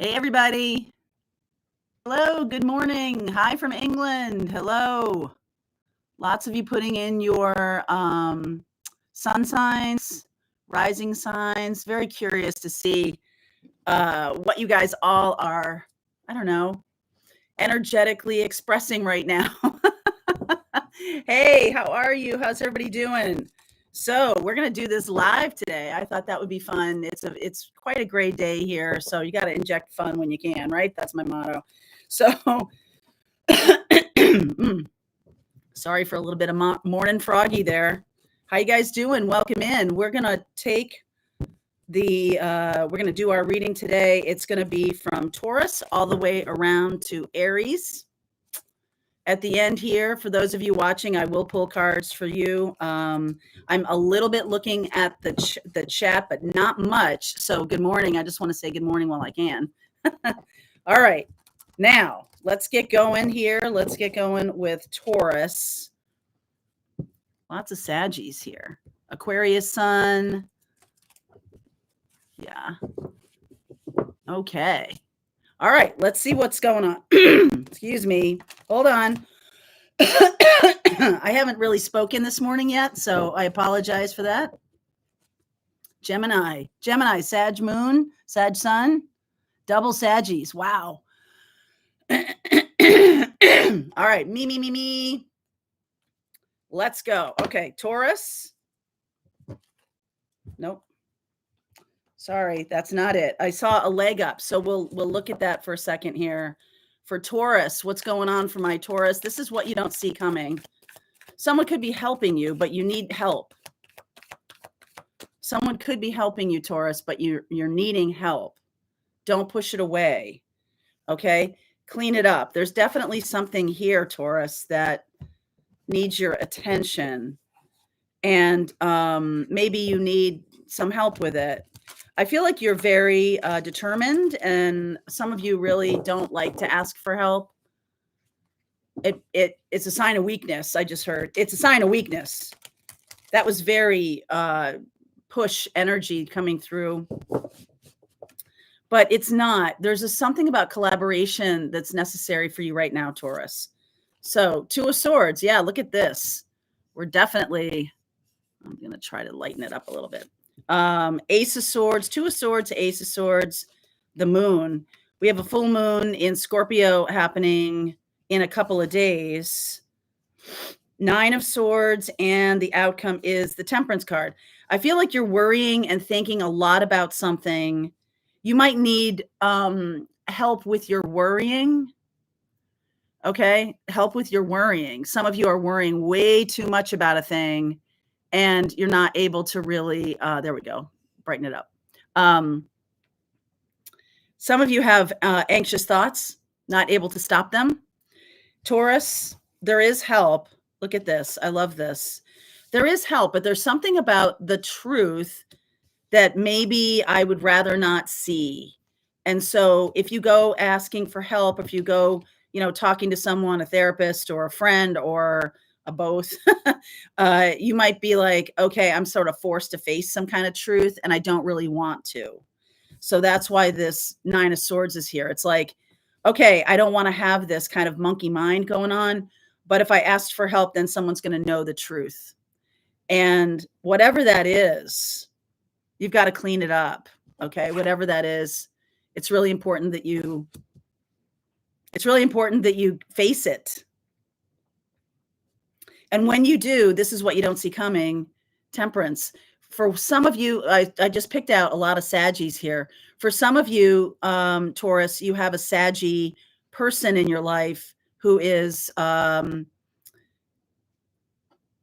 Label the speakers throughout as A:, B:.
A: Hey, everybody. Hello, good morning. Hi from England. Hello. Lots of you putting in your sun signs, rising signs. Very curious to see what you guys all are, I don't know, energetically expressing right now. Hey, how are you? How's everybody doing? So we're gonna do this live today. I thought that would be fun. It's quite a great day here, so you got to inject fun when you can, right? That's my motto. So, sorry for a little bit of morning froggy there. How you guys doing? Welcome in. We're gonna take we're gonna do our reading today. It's gonna be from Taurus all the way around to Aries. At the end here, for those of you watching, I will pull cards for you. I'm a little bit looking at the chat, but not much. So good morning. I just want to say good morning while I can. All right. Now, let's get going here. Let's get going with Taurus. Lots of Saggies here. Aquarius sun. Yeah. Okay. All right, let's see what's going on. Excuse me. Hold on. I haven't really spoken this morning yet, so I apologize for that. Gemini, Sag moon, Sag sun, double Saggies. Wow. All right, me. Let's go. Okay, Taurus. Nope. Sorry, that's not it. I saw a leg up, so we'll look at that for a second here. For Taurus, what's going on for my Taurus? This is what you don't see coming. Someone could be helping you, but you need help. Someone could be helping you, Taurus, but you're needing help. Don't push it away. Okay? Clean it up. There's definitely something here, Taurus, that needs your attention. And maybe you need some help with it. I feel like you're very determined, and some of you really don't like to ask for help. It's a sign of weakness. I just heard it's a sign of weakness. That was very push energy coming through, but it's not. There's something about collaboration that's necessary for you right now, Taurus. So, Two of Swords. Yeah, look at this. We're definitely. I'm going to try to lighten it up a little bit. Ace of Swords, Two of Swords, Ace of Swords, the moon. We have a full moon in Scorpio happening in a couple of days. Nine of Swords, and the outcome is the Temperance card. I feel like you're worrying and thinking a lot about something. You might need help with your worrying. Okay, help with your worrying. Some of you are worrying way too much about a thing, and you're not able to really, there we go, brighten it up. Some of you have anxious thoughts, not able to stop them. Taurus, there is help. Look at this. I love this. There is help, but there's something about the truth that maybe I would rather not see. And so if you go asking for help, if you go, talking to someone, a therapist or a friend or both, you might be like, okay, I'm sort of forced to face some kind of truth and I don't really want to. So that's why this Nine of Swords is here. It's like, okay, I don't want to have this kind of monkey mind going on, but if I asked for help, then someone's going to know the truth. And whatever that is, you've got to clean it up. Okay. Whatever that is, it's really important that you face it. And when you do, this is what you don't see coming, Temperance. For some of you, I just picked out a lot of Saggies here. For some of you, Taurus, you have a Saggy person in your life who is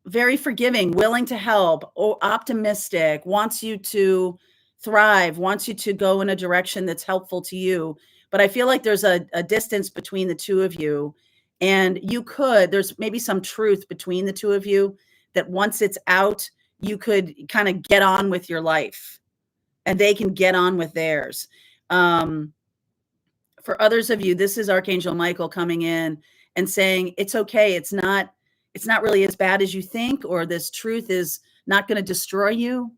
A: very forgiving, willing to help, optimistic, wants you to thrive, wants you to go in a direction that's helpful to you. But I feel like there's a distance between the two of you. And there's maybe some truth between the two of you that once it's out, you could kind of get on with your life and they can get on with theirs. For others of you, this is Archangel Michael coming in and saying, it's okay. It's not really as bad as you think, or this truth is not going to destroy you.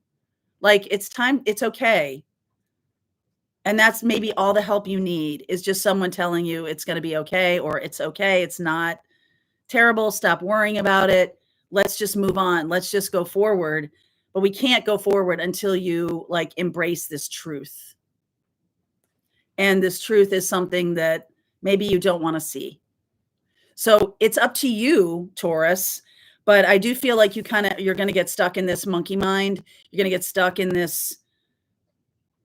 A: Like, it's time. It's okay. And that's maybe all the help you need is just someone telling you it's going to be okay, or it's okay. It's not terrible. Stop worrying about it. Let's just move on. Let's just go forward. But we can't go forward until you like embrace this truth. And this truth is something that maybe you don't want to see. So it's up to you, Taurus. But I do feel like you're going to get stuck in this monkey mind. You're going to get stuck in this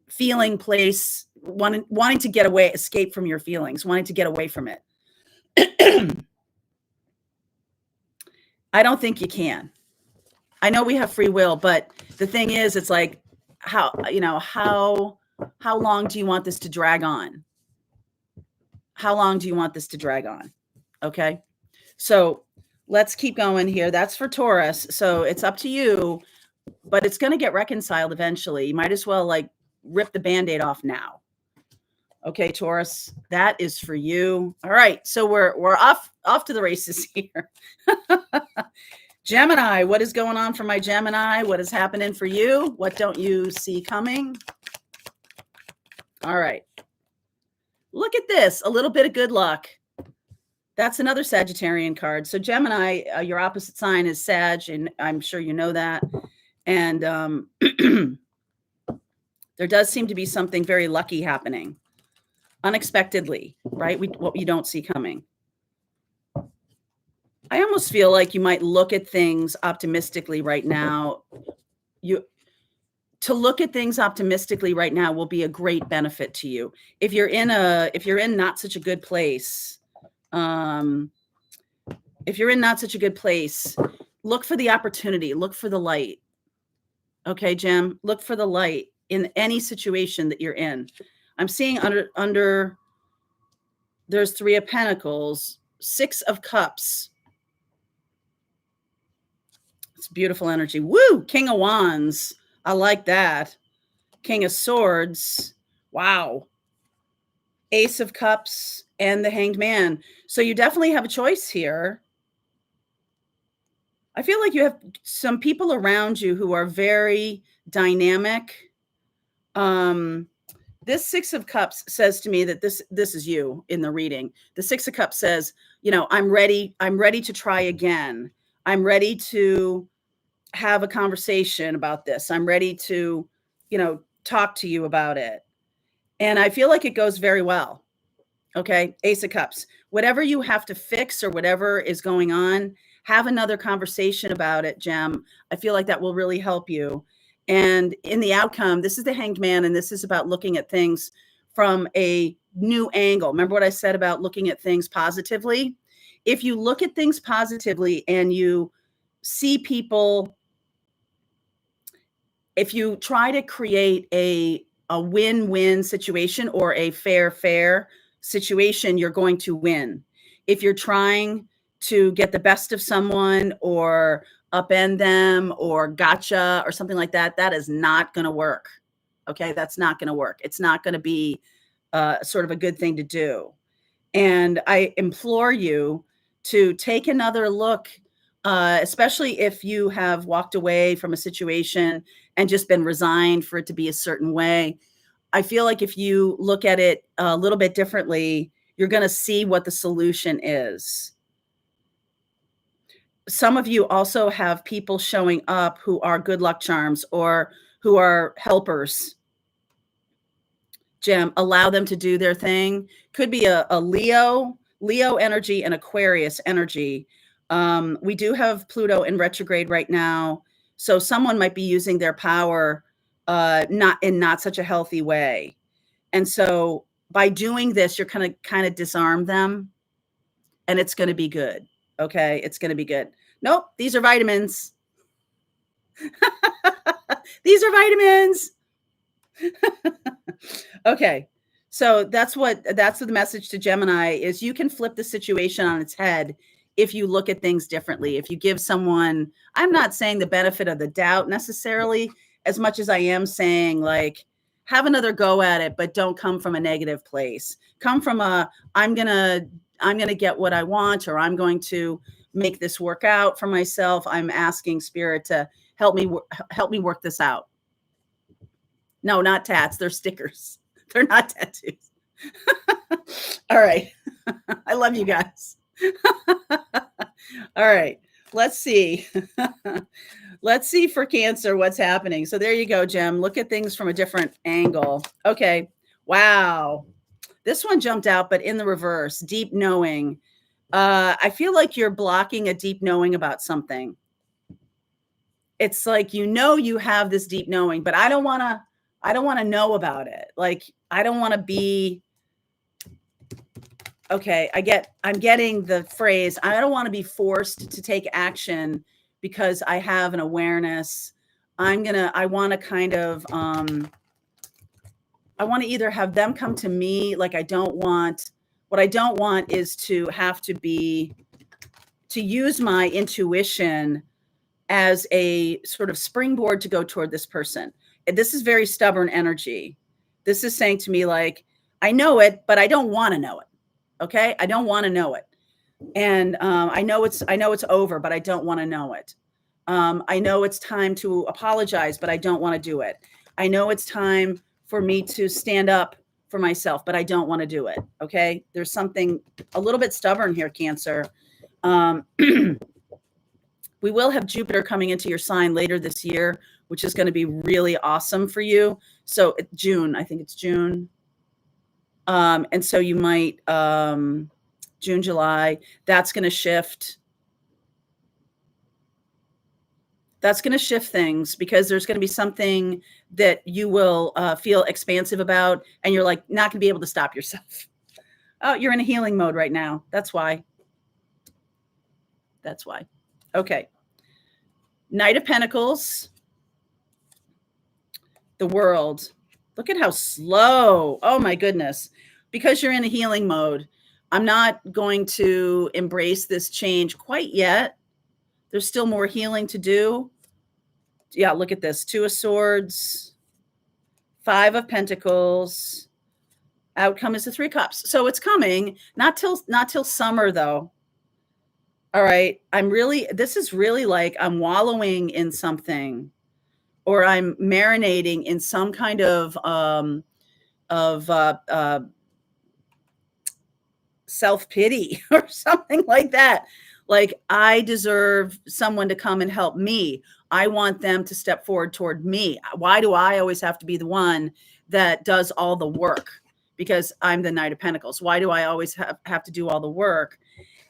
A: feeling place, wanting to get away, escape from your feelings, wanting to get away from it. I don't think you can. I know we have free will, but the thing is, it's like, how long do you want this to drag on? How long do you want this to drag on? Okay. So let's keep going here. That's for Taurus. So it's up to you, but it's going to get reconciled eventually. You might as well like rip the Band-Aid off now. Okay, Taurus, that is for you. All right. So we're off to the races here. Gemini, what is going on for my Gemini? What is happening for you? What don't you see coming? All right. Look at this. A little bit of good luck. That's another Sagittarian card. So Gemini, your opposite sign is Sag, and I'm sure you know that. And there does seem to be something very lucky happening unexpectedly, right? What you don't see coming. I almost feel like you might look at things optimistically right now. To look at things optimistically right now will be a great benefit to you. If you're in not such a good place, look for the opportunity, look for the light. Okay, Gem, look for the light in any situation that you're in. I'm seeing under there's 3 of Pentacles, 6 of Cups. It's beautiful energy. Woo! King of Wands. I like that. King of Swords. Wow. Ace of Cups and the Hanged Man. So you definitely have a choice here. I feel like you have some people around you who are very dynamic. This 6 of Cups says to me that this is you in the reading. The 6 of Cups says, I'm ready to try again. I'm ready to have a conversation about this. I'm ready to, talk to you about it. And I feel like it goes very well. Okay. Ace of Cups, whatever you have to fix or whatever is going on, have another conversation about it, Gem. I feel like that will really help you. And in the outcome, this is the Hanged Man, and this is about looking at things from a new angle. Remember what I said about looking at things positively? If you look at things positively and you see people, if you try to create a win-win situation or a fair situation, you're going to win. If you're trying to get the best of someone or upend them or gotcha or something like that, that is not going to work. Okay, that's not going to work. It's not going to be sort of a good thing to do. And I implore you to take another look, especially if you have walked away from a situation and just been resigned for it to be a certain way. I feel like if you look at it a little bit differently, you're going to see what the solution is. Some of you also have people showing up who are good luck charms or who are helpers. Gem, allow them to do their thing. Could be a Leo energy and Aquarius energy. We do have Pluto in retrograde right now. So someone might be using their power not such a healthy way. And so by doing this, you're going to kind of disarm them, and it's going to be good. Okay, it's going to be good. Nope, these are vitamins. These are vitamins. Okay, so that's the message to Gemini is you can flip the situation on its head if you look at things differently. If you give someone, I'm not saying the benefit of the doubt necessarily, as much as I am saying like have another go at it, but don't come from a negative place. Come from I'm gonna get what I want, or I'm going to make this work out for myself. I'm asking Spirit to help me work this out. No, not tats. They're stickers. They're not tattoos. All right. I love you guys. All right. Let's see. Let's see for Cancer what's happening. So there you go, Jem. Look at things from a different angle. Okay. Wow. This one jumped out, but in the reverse. Deep knowing. I feel like you're blocking a deep knowing about something. It's like, you have this deep knowing, but I don't want to know about it. Like, I don't want to be, okay, I'm getting the phrase, I don't want to be forced to take action because I have an awareness. I want to kind of, I want to either have them come to me. Like, what I don't want is to have to use my intuition as a sort of springboard to go toward this person. And this is very stubborn energy. This is saying to me, like, I know it, but I don't want to know it. Okay. I don't want to know it. And I know it's over, but I don't want to know it. I know it's time to apologize, but I don't want to do it. I know it's time for me to stand up for myself, but I don't want to do it. Okay. There's something a little bit stubborn here, Cancer. We will have Jupiter coming into your sign later this year, which is going to be really awesome for you. So June, I think it's June. And so you might, June, July, that's going to shift. That's going to shift things because there's going to be something that you will feel expansive about, and you're like not going to be able to stop yourself. Oh, you're in a healing mode right now. That's why. That's why. Okay. Knight of Pentacles. The World. Look at how slow. Oh my goodness. Because you're in a healing mode, I'm not going to embrace this change quite yet. There's still more healing to do. Yeah, look at this. 2 of Swords, 5 of Pentacles. Outcome is the 3 Cups. So it's coming. Not till summer though. All right. This is really like I'm wallowing in something, or I'm marinating in some kind of self-pity or something like that. Like, I deserve someone to come and help me. I want them to step forward toward me. Why do I always have to be the one that does all the work? Because I'm the Knight of Pentacles. Why do I always have to do all the work?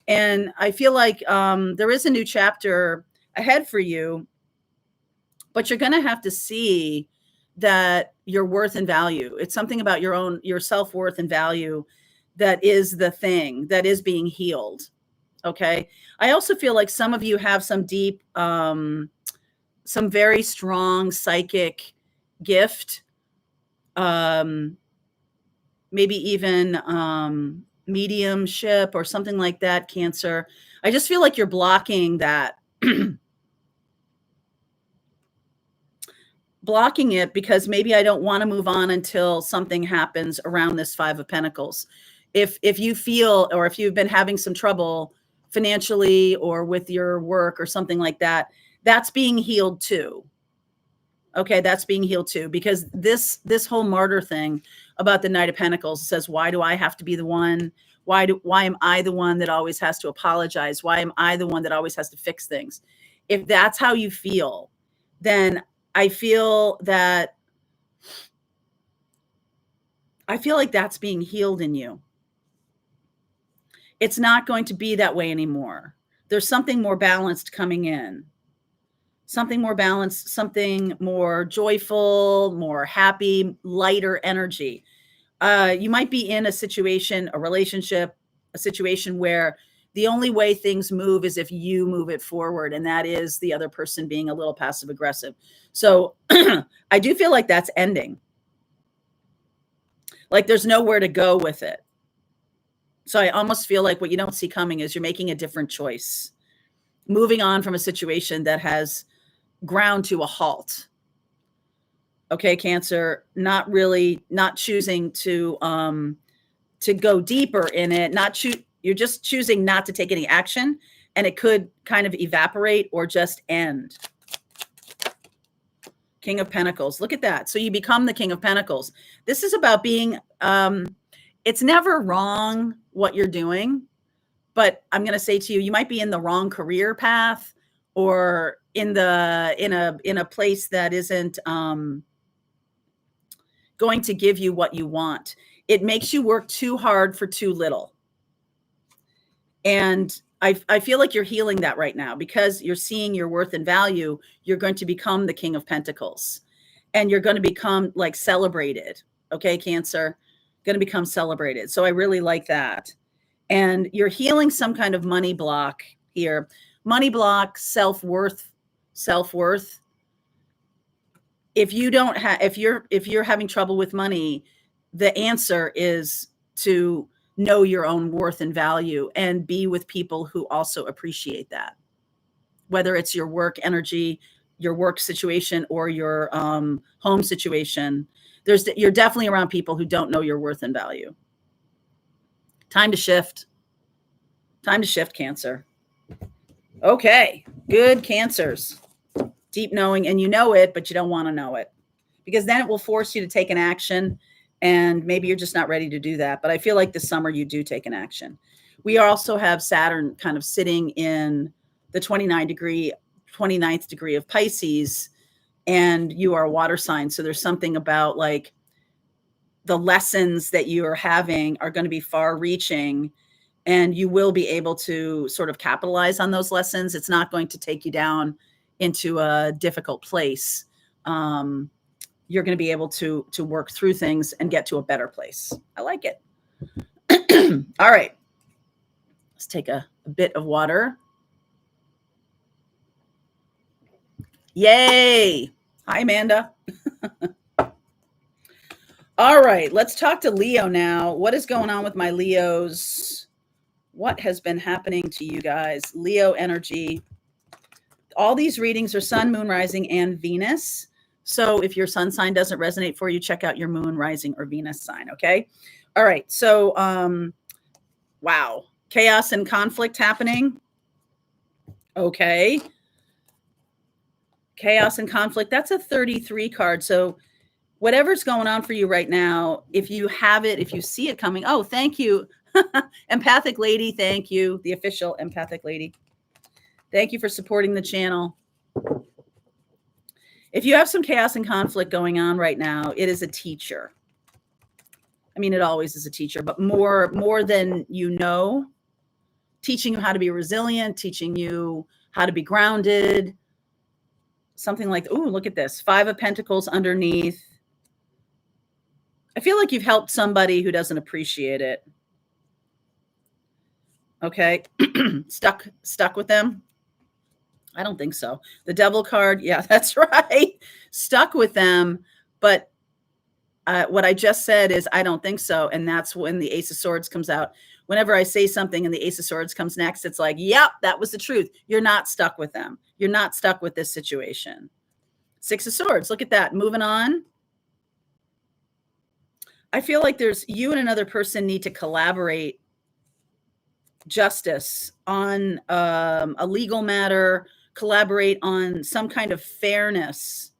A: And I feel like there is a new chapter ahead for you, but you're going to have to see that your worth and value. It's something about your self-worth and value that is the thing that is being healed. Okay. I also feel like some of you have some deep, some very strong psychic gift. Maybe even mediumship or something like that, Cancer. I just feel like you're blocking that. Blocking it because maybe I don't want to move on until something happens around this 5 of Pentacles. If you feel, or if you've been having some trouble financially or with your work or something like that, that's being healed too. Okay, that's being healed too, because this whole martyr thing about the Knight of Pentacles says, why do I have to be the one? Why am I the one that always has to apologize? Why am I the one that always has to fix things? If that's how you feel, then I feel like that's being healed in you. It's not going to be that way anymore. There's something more balanced coming in. Something more balanced, something more joyful, more happy, lighter energy. You might be in a situation, a relationship, a situation where the only way things move is if you move it forward, and that is the other person being a little passive aggressive. So I do feel like that's ending. Like there's nowhere to go with it. So I almost feel like what you don't see coming is you're making a different choice, moving on from a situation that has ground to a halt. Okay, Cancer, not choosing to go deeper in it, you're just choosing not to take any action, and it could kind of evaporate or just end. King of Pentacles. Look at that. So you become the King of Pentacles. This is about being, it's never wrong what you're doing, but I'm going to say to you, you might be in the wrong career path or in a place that isn't going to give you what you want. It makes you work too hard for too little. And I feel like you're healing that right now because you're seeing your worth and value. You're going to become the King of Pentacles and you're going to become like celebrated. Okay, Cancer, going to become celebrated. So I really like that. And you're healing some kind of money block here. Money block, self-worth. If you don't have, if you're having trouble with money, the answer is to know your own worth and value and be with people who also appreciate that. Whether it's your work energy, your work situation, or your home situation, you're definitely around people who don't know your worth and value. Time to shift. Time to shift, Cancer. Okay, good, Cancers. Deep knowing, and you know it, but you don't want to know it because then it will force you to take an action. And maybe you're just not ready to do that. But I feel like this summer you do take an action. We also have Saturn kind of sitting in the 29th degree of Pisces, and you are a water sign. So there's something about like the lessons that you are having are going to be far reaching, and you will be able to sort of capitalize on those lessons. It's not going to take you down into a difficult place. You're going to be able to work through things and get to a better place. I like it. All right. Let's take a bit of water. Yay. Hi, Amanda. All right. Let's talk to Leo now. What is going on with my Leos? What has been happening to you guys? Leo energy. All these readings are Sun, Moon, Rising, and Venus. So if your sun sign doesn't resonate for you, check out your moon, rising, or Venus sign, okay? All right, so, wow. Chaos and conflict happening. Okay. Chaos and conflict, that's a 33 card. So whatever's going on for you right now, if you have it, if you see it coming, oh, thank you. Empathic lady, thank you. The official empathic lady. Thank you for supporting the channel. If you have some chaos and conflict going on right now, it is a teacher. I mean, it always is a teacher, but more than you know, teaching you how to be resilient, teaching you how to be grounded, something like, ooh, look at this. 5 of Pentacles underneath. I feel like you've helped somebody who doesn't appreciate it. Okay. Stuck with them. I don't think so. The Devil card. Yeah, that's right. Stuck with them. But what I just said is, I don't think so. And that's when the Ace of Swords comes out. Whenever I say something and the Ace of Swords comes next, it's like, yep, that was the truth. You're not stuck with them. You're not stuck with this situation. 6 of Swords. Look at that. Moving on. I feel like you and another person need to collaborate justice on a legal matter, collaborate on some kind of fairness.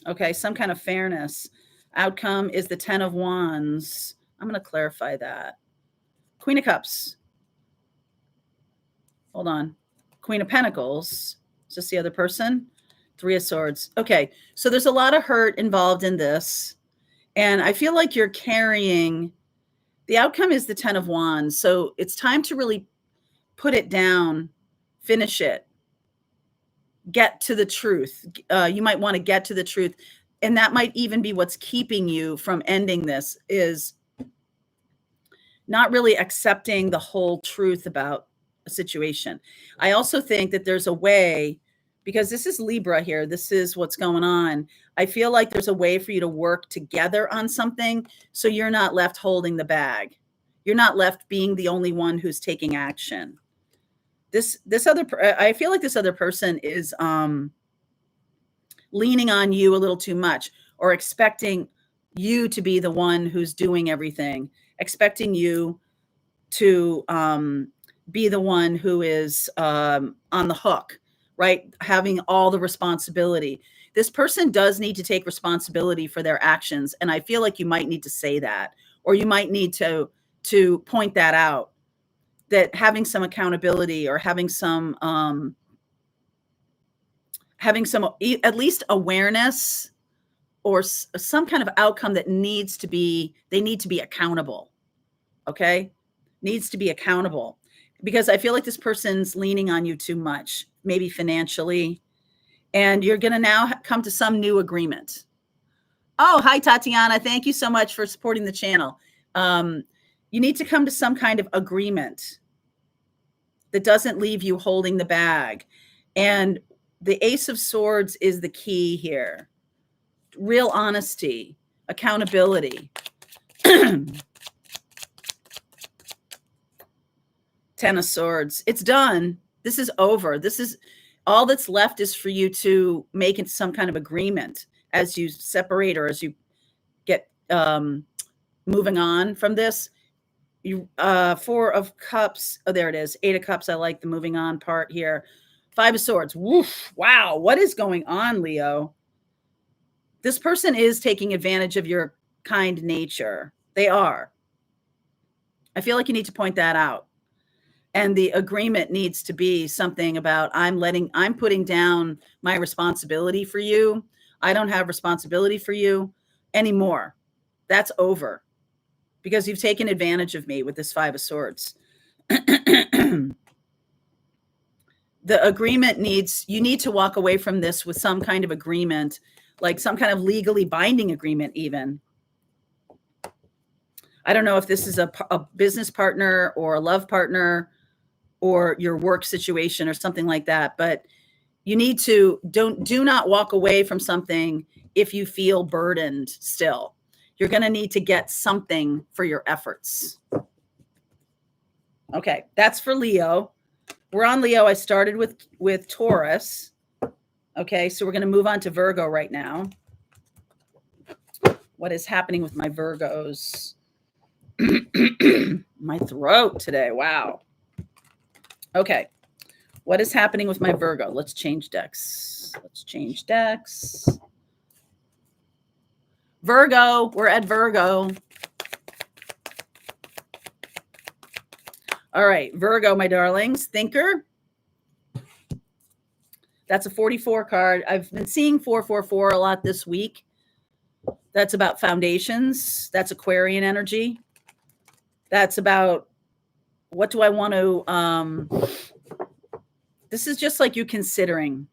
A: Okay, some kind of fairness. Outcome is the 10 of Wands. I'm going to clarify that. Queen of Cups. Hold on. Queen of Pentacles. Is this the other person? 3 of Swords. Okay, so there's a lot of hurt involved in this. And I feel like you're carrying, the outcome is the 10 of Wands. So it's time to really put it down, finish it, get to the truth. You might want to get to the truth. And that might even be what's keeping you from ending this, is not really accepting the whole truth about a situation. I also think that there's a way, because this is Libra here, this is what's going on. I feel like there's a way for you to work together on something so you're not left holding the bag. You're not left being the only one who's taking action. I feel like this other person is leaning on you a little too much, or expecting you to be the one who's doing everything, expecting you to be the one who is on the hook, right? Having all the responsibility. This person does need to take responsibility for their actions. And I feel like you might need to say that, or you might need to point that out, that having some accountability, or having some at least awareness, or some kind of outcome that needs to be, they need to be accountable. Okay. Needs to be accountable, because I feel like this person's leaning on you too much, maybe financially, and you're going to now come to some new agreement. Oh, hi, Tatiana. Thank you so much for supporting the channel. You need to come to some kind of agreement that doesn't leave you holding the bag. And the Ace of Swords is the key here. Real honesty, accountability. 10 of Swords. It's done. This is over. This is all that's left, is for you to make some kind of agreement as you separate, or as you get moving on from this. You 4 of Cups. Oh, there it is. 8 of Cups. I like the moving on part here. 5 of Swords. Woof. Wow. What is going on, Leo? This person is taking advantage of your kind nature. They are. I feel like you need to point that out. And the agreement needs to be something about, I'm putting down my responsibility for you. I don't have responsibility for you anymore. That's over, because you've taken advantage of me with this 5 of Swords. The agreement you need to walk away from this with some kind of agreement, like some kind of legally binding agreement even. I don't know if this is a business partner, or a love partner, or your work situation, or something like that. But you need to do not walk away from something if you feel burdened still. You're going to need to get something for your efforts. Okay, that's for Leo. We're on Leo. I started with Taurus. Okay, so we're going to move on to Virgo right now. What is happening with my Virgos? My throat today. Wow. Okay. What is happening with my Virgo? Let's change decks. Virgo. We're at Virgo. All right. Virgo, my darlings. Thinker. That's a 44 card. I've been seeing 444 a lot this week. That's about foundations. That's Aquarian energy. That's about, what do I want to, this is just like you considering,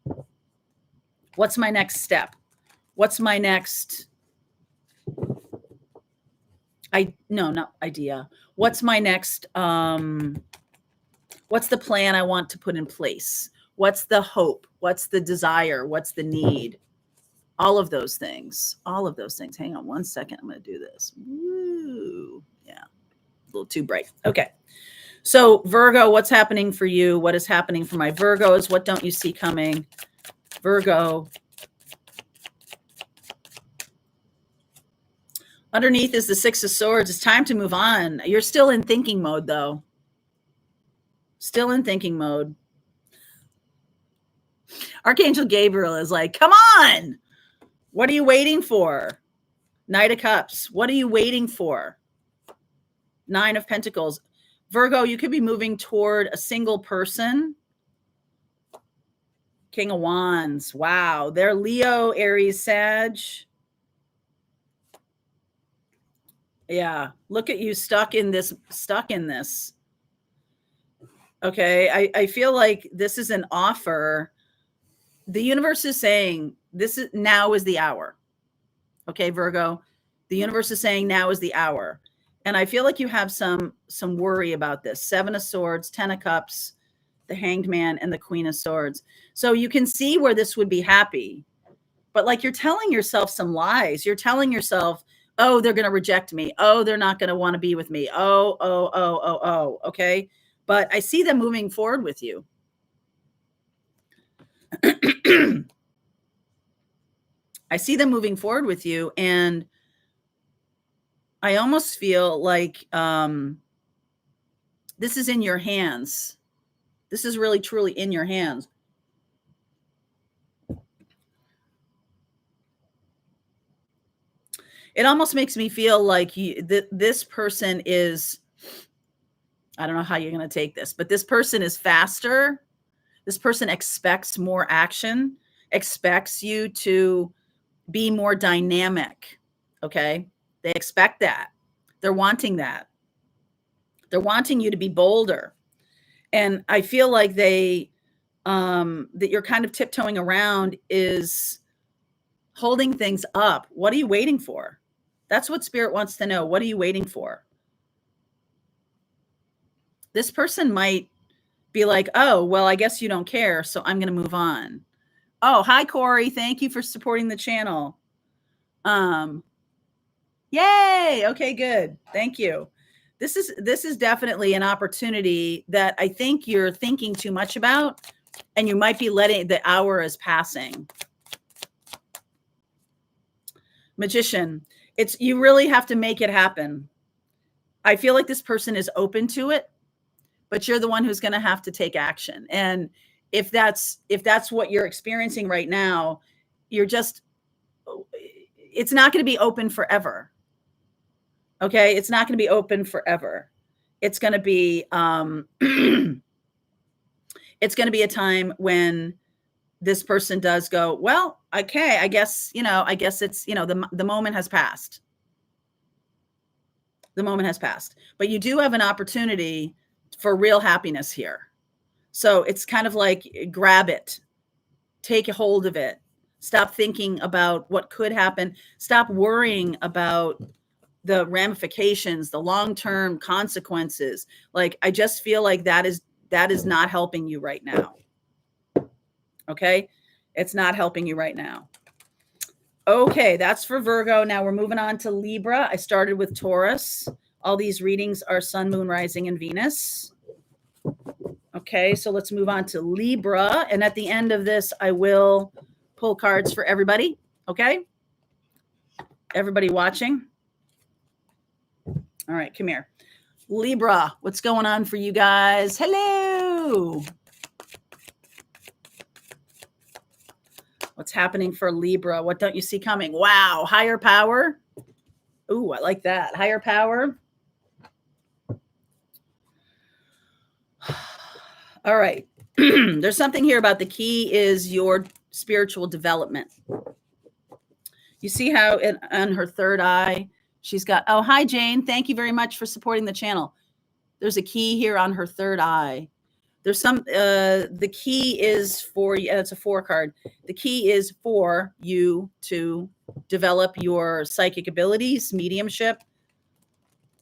A: what's my next step? What's my next, not idea. What's my next, what's the plan I want to put in place? What's the hope? What's the desire? What's the need? All of those things. Hang on one second. I'm going to do this. Woo. Yeah. A little too bright. Okay. So Virgo, what's happening for you? What is happening for my Virgos? What don't you see coming? Virgo. Underneath is the 6 of Swords. It's time to move on. You're still in thinking mode, though. Still in thinking mode. Archangel Gabriel is like, come on. What are you waiting for? Knight of Cups. What are you waiting for? 9 of Pentacles. Virgo, you could be moving toward a single person. King of Wands. Wow. They're Leo, Aries, Sag. Yeah. Look at you stuck in this. Okay. I feel like this is an offer. The universe is saying now is the hour. Okay, Virgo. The universe is saying now is the hour. And I feel like you have some worry about this. 7 of Swords, 10 of Cups, the Hanged Man, and the Queen of Swords. So you can see where this would be happy. But like you're telling yourself some lies. You're telling yourself, oh, they're going to reject me. Oh, they're not going to want to be with me. Oh. Okay. But I see them moving forward with you. I see them moving forward with you. And I almost feel like this is in your hands. This is really, truly in your hands. It almost makes me feel like this person is, I don't know how you're going to take this, but this person is faster. This person expects more action, expects you to be more dynamic. Okay. They expect that. They're wanting that. They're wanting you to be bolder. And I feel like that you're kind of tiptoeing around is holding things up. What are you waiting for? That's what Spirit wants to know. What are you waiting for? This person might be like, oh, well, I guess you don't care, so I'm going to move on. Oh, hi, Corey. Thank you for supporting the channel. Yay. Okay, good. Thank you. This is definitely an opportunity that I think you're thinking too much about, and you might be letting the hour is passing. Magician, you really have to make it happen. I feel like this person is open to it, but you're the one who's going to have to take action. And if that's what you're experiencing right now, it's not going to be open forever. Okay. It's not going to be open forever. It's going to be, it's going to be a time when this person does go, well, okay, I guess it's, the moment has passed. The moment has passed, but you do have an opportunity for real happiness here. So it's kind of like, grab it, take a hold of it. Stop thinking about what could happen. Stop worrying about the ramifications, the long-term consequences. Like, I just feel like that is not helping you right now. Okay. It's not helping you right now. Okay. That's for Virgo. Now we're moving on to Libra. I started with Taurus. All these readings are Sun, Moon, Rising, and Venus. Okay. So let's move on to Libra. And at the end of this, I will pull cards for everybody. Okay. Everybody watching. All right. Come here. Libra, what's going on for you guys? Hello. What's happening for Libra? What don't you see coming? Wow. Higher power. Ooh, I like that. Higher power. All right. There's something here about the key is your spiritual development. You see how on her third eye, she's got, oh, hi, Jane. Thank you very much for supporting the channel. There's a key here on her third eye. There's the key is for you. It's a 4 card. The key is for you to develop your psychic abilities, mediumship.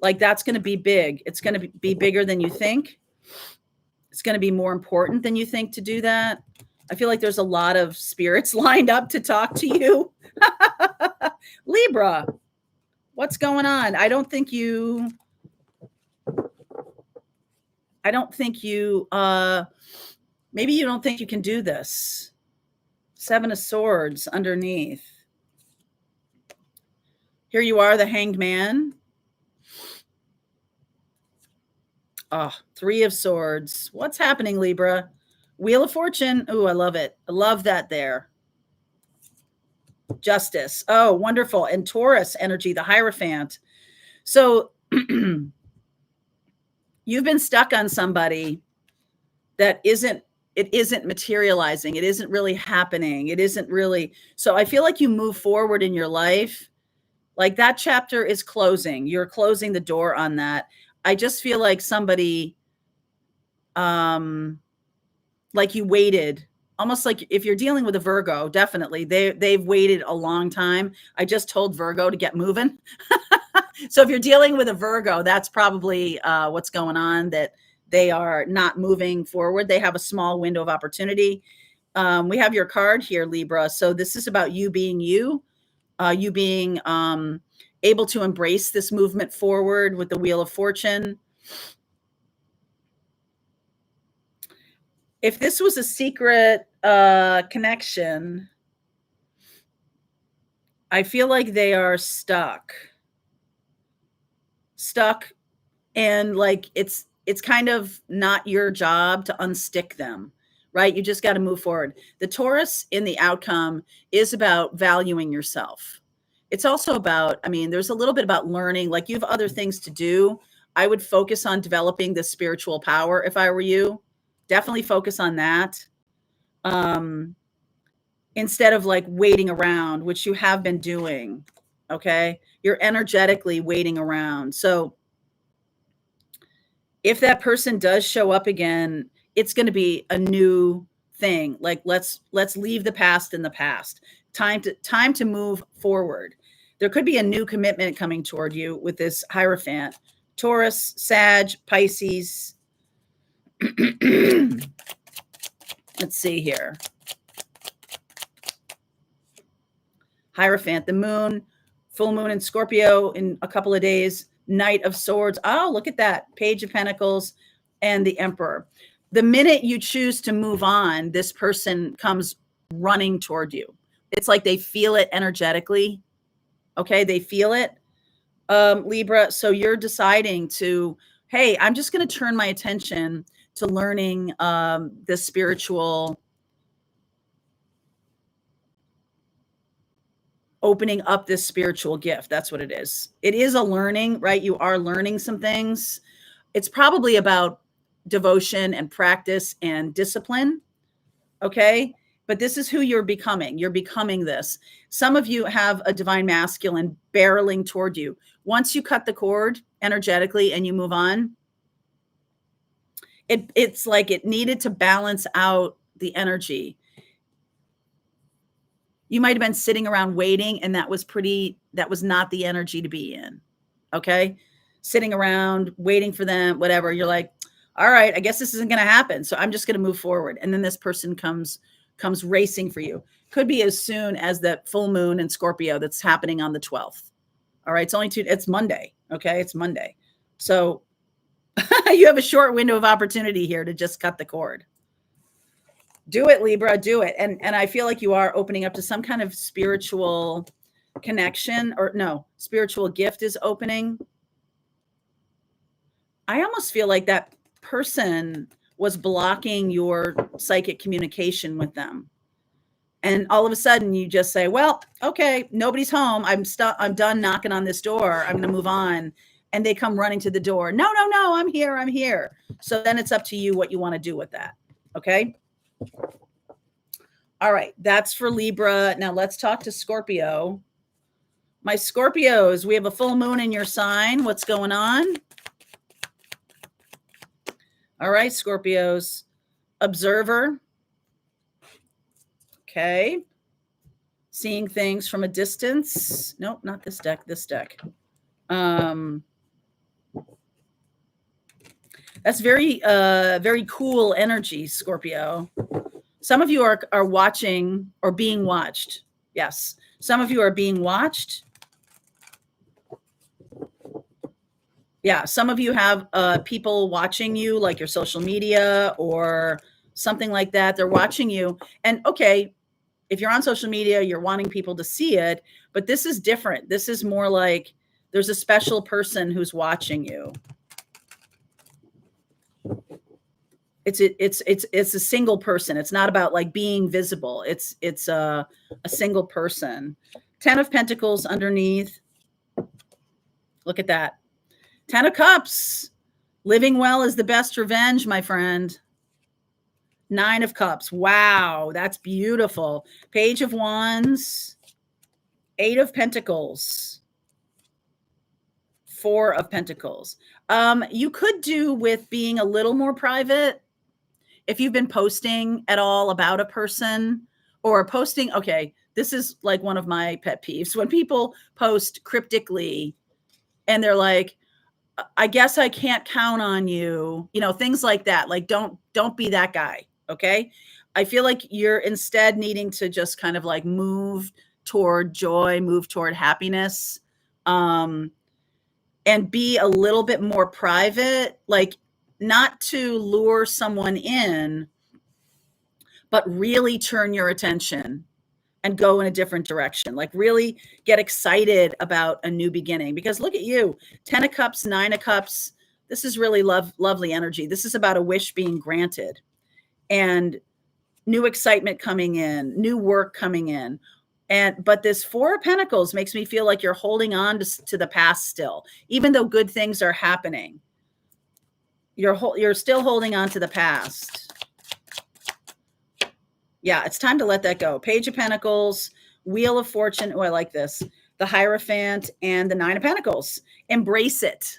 A: Like, that's going to be big. It's going to be bigger than you think. It's going to be more important than you think to do that. I feel like there's a lot of spirits lined up to talk to you. Libra, what's going on? I don't think you, maybe you don't think you can do this. 7 of Swords underneath. Here you are, the Hanged Man. Oh, 3 of Swords. What's happening, Libra? Wheel of Fortune. Ooh, I love it. I love that there. Justice. Oh, wonderful. And Taurus energy, the Hierophant. So you've been stuck on somebody that isn't materializing. It isn't really happening. It isn't really. So I feel like you move forward in your life. Like, that chapter is closing. You're closing the door on that. I just feel like somebody, like you waited, almost like if you're dealing with a Virgo, definitely they've waited a long time. I just told Virgo to get moving. So if you're dealing with a Virgo, that's probably what's going on, that they are not moving forward. They have a small window of opportunity. We have your card here, Libra. So this is about you being you being able to embrace this movement forward with the Wheel of Fortune. If this was a secret connection, I feel like they are stuck, and like it's kind of not your job to unstick them, right? You just got to move forward. The Taurus in the outcome is about valuing yourself. It's also about, I mean, there's a little bit about learning, like you have other things to do. I would focus on developing this spiritual power if I were you. Definitely focus on that. Instead of like waiting around, which you have been doing. Okay. You're energetically waiting around. So if that person does show up again, it's going to be a new thing. Like let's leave the past in the past. Time to move forward. There could be a new commitment coming toward you with this Hierophant. Taurus, Sag, Pisces. Let's see here. Hierophant, the moon, full moon in Scorpio in a couple of days. Knight of Swords. Oh, look at that. Page of Pentacles and the Emperor. The minute you choose to move on, this person comes running toward you. It's like they feel it energetically. Okay, they feel it. Libra, so you're deciding to, hey, I'm just going to turn my attention to learning this spiritual, opening up this spiritual gift. That's what it is. It is a learning, right? You are learning some things. It's probably about devotion and practice and discipline. Okay. But this is who you're becoming. You're becoming this. Some of you have a divine masculine barreling toward you. Once you cut the cord energetically and you move on, it's like it needed to balance out the energy. You might have been sitting around waiting, and that was not the energy to be in. Okay. Sitting around waiting for them, whatever. You're like, all right, I guess this isn't going to happen. So I'm just going to move forward. And then this person comes racing for you. Could be as soon as that full moon in Scorpio that's happening on the 12th. All right. It's Monday. Okay. It's Monday. So you have a short window of opportunity here to just cut the cord. Do it, Libra, do it. And I feel like you are opening up to some kind of spiritual connection, or no, spiritual gift is opening. I almost feel like that person was blocking your psychic communication with them. And all of a sudden you just say, well, okay, nobody's home. I'm done knocking on this door. I'm going to move on. And they come running to the door. No, I'm here. So then it's up to you what you want to do with that. Okay. All right. That's for Libra. Now let's talk to Scorpio. My Scorpios, we have a full moon in your sign. What's going on? All right, Scorpios. Observer. Okay. Seeing things from a distance. Nope, not this deck, this deck. That's very cool energy, Scorpio. Some of you are watching or being watched. Yes. Some of you are being watched. Yeah. Some of you have people watching you, like your social media or something like that. They're watching you. And okay, if you're on social media, you're wanting people to see it, but this is different. This is more like there's a special person who's watching you. It's a single person. It's not about like being visible. It's a single person. 10 of Pentacles underneath. Look at that. 10 of Cups. Living well is the best revenge, my friend. 9 of Cups. Wow, that's beautiful. Page of Wands. 8 of Pentacles. 4 of Pentacles. You could do with being a little more private. If you've been posting at all about a person or posting, okay, this is like one of my pet peeves. When people post cryptically and they're like, I guess I can't count on you, things like that. Like, don't be that guy. Okay. I feel like you're instead needing to just kind of like move toward joy, move toward happiness, and be a little bit more private, like not to lure someone in, but really turn your attention and go in a different direction. Like really get excited about a new beginning, because look at you, 10 of Cups, 9 of Cups. This is really lovely energy. This is about a wish being granted and new excitement coming in, new work coming in. But this Four of Pentacles makes me feel like you're holding on to the past still, even though good things are happening. You're still holding on to the past. Yeah, it's time to let that go. Page of Pentacles, Wheel of Fortune. Oh, I like this. The Hierophant and the Nine of Pentacles. Embrace it.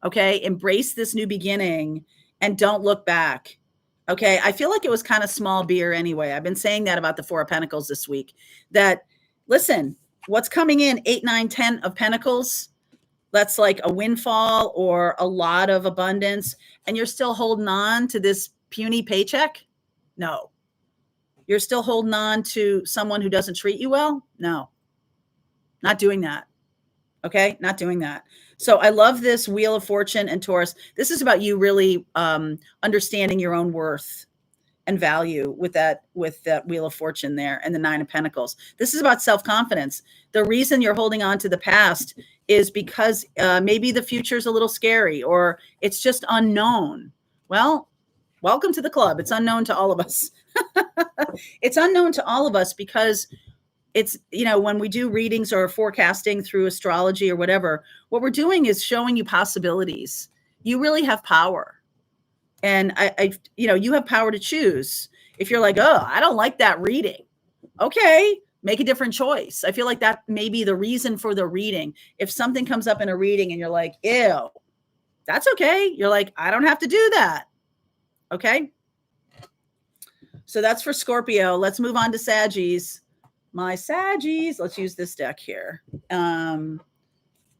A: Okay, embrace this new beginning and don't look back. Okay, I feel like it was kind of small beer anyway. I've been saying that about the Four of Pentacles this week. That, listen, what's coming in 8, 9, 10 of Pentacles, that's like a windfall or a lot of abundance, and you're still holding on to this puny paycheck? No. You're still holding on to someone who doesn't treat you well? No, not doing that. Okay, not doing that. So I love this Wheel of Fortune and Taurus. This is about you really understanding your own worth and value with that Wheel of Fortune there and the Nine of Pentacles. This is about self-confidence. The reason you're holding on to the past is because maybe the future is a little scary or it's just unknown. Well, welcome to the club. It's unknown to all of us. It's unknown to all of us because it's, when we do readings or forecasting through astrology or whatever, what we're doing is showing you possibilities. You really have power. And you have power to choose. If you're like, oh, I don't like that reading. Okay, make a different choice. I feel like that may be the reason for the reading. If something comes up in a reading and you're like, ew, that's okay. You're like, I don't have to do that. Okay. So that's for Scorpio. Let's move on to Saggies. My Saggies. Let's use this deck here.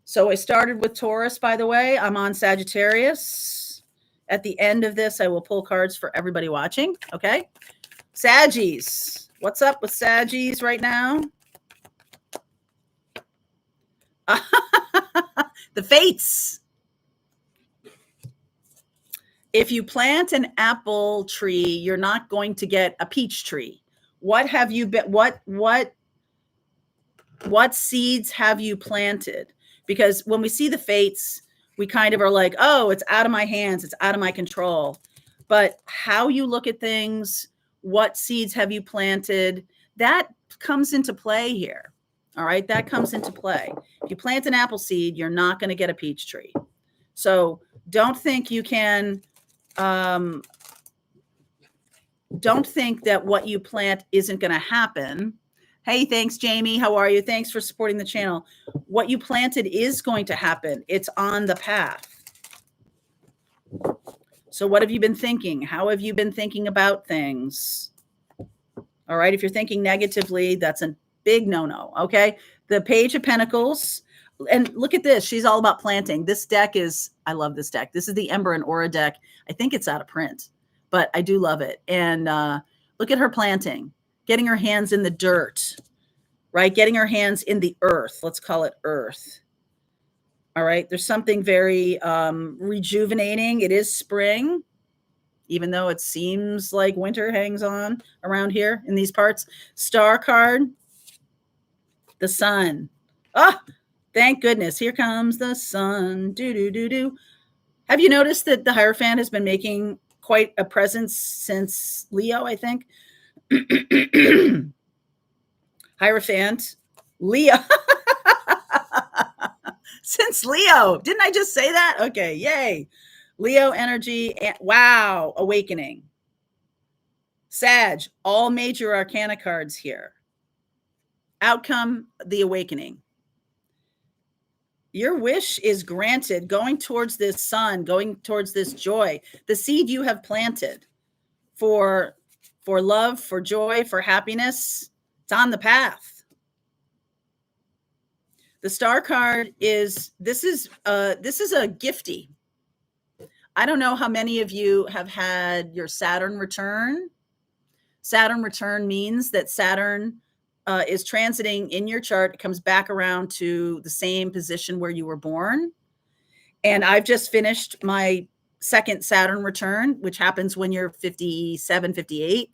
A: So I started with Taurus, by the way. I'm on Sagittarius. At the end of this, I will pull cards for everybody watching. Okay. Saggies. What's up with Saggies right now? The fates. If you plant an apple tree, you're not going to get a peach tree. What have you been, what seeds have you planted? Because when we see the fates, we kind of are like, oh, it's out of my hands. It's out of my control. But how you look at things, what seeds have you planted, that comes into play here. All right. That comes into play. If you plant an apple seed, you're not going to get a peach tree. So don't think you can, don't think that what you plant isn't going to happen. Hey, thanks, Jamie. How are you? Thanks for supporting the channel. What you planted is going to happen. It's on the path. So what have you been thinking? How have you been thinking about things? All right. If you're thinking negatively, that's a big no-no. Okay. The Page of Pentacles. And look at this. She's all about planting. This deck is, I love this deck. This is the Ember and Aura deck. I think it's out of print, but I do love it. And look at her planting, getting her hands in the dirt, right? Getting her hands in the earth. Let's call it earth. All right. There's something very rejuvenating. It is spring, even though it seems like winter hangs on around here in these parts. Star card, the sun. Ah, thank goodness. Here comes the sun. Do. Have you noticed that the Hierophant has been making quite a presence since Leo, I think? Hierophant, Leo. Since Leo. Didn't I just say that? Okay, yay. Leo energy. Wow, awakening. Sag, all major arcana cards here. Outcome, the awakening. Your wish is granted, going towards this sun, going towards this joy. The seed you have planted for love, for joy, for happiness, it's on the path. The Star card is, this is a gifty. I don't know how many of you have had your Saturn return. Saturn return means that Saturn is transiting in your chart. It comes back around to the same position where you were born. And I've just finished my second Saturn return, which happens when you're 57, 58.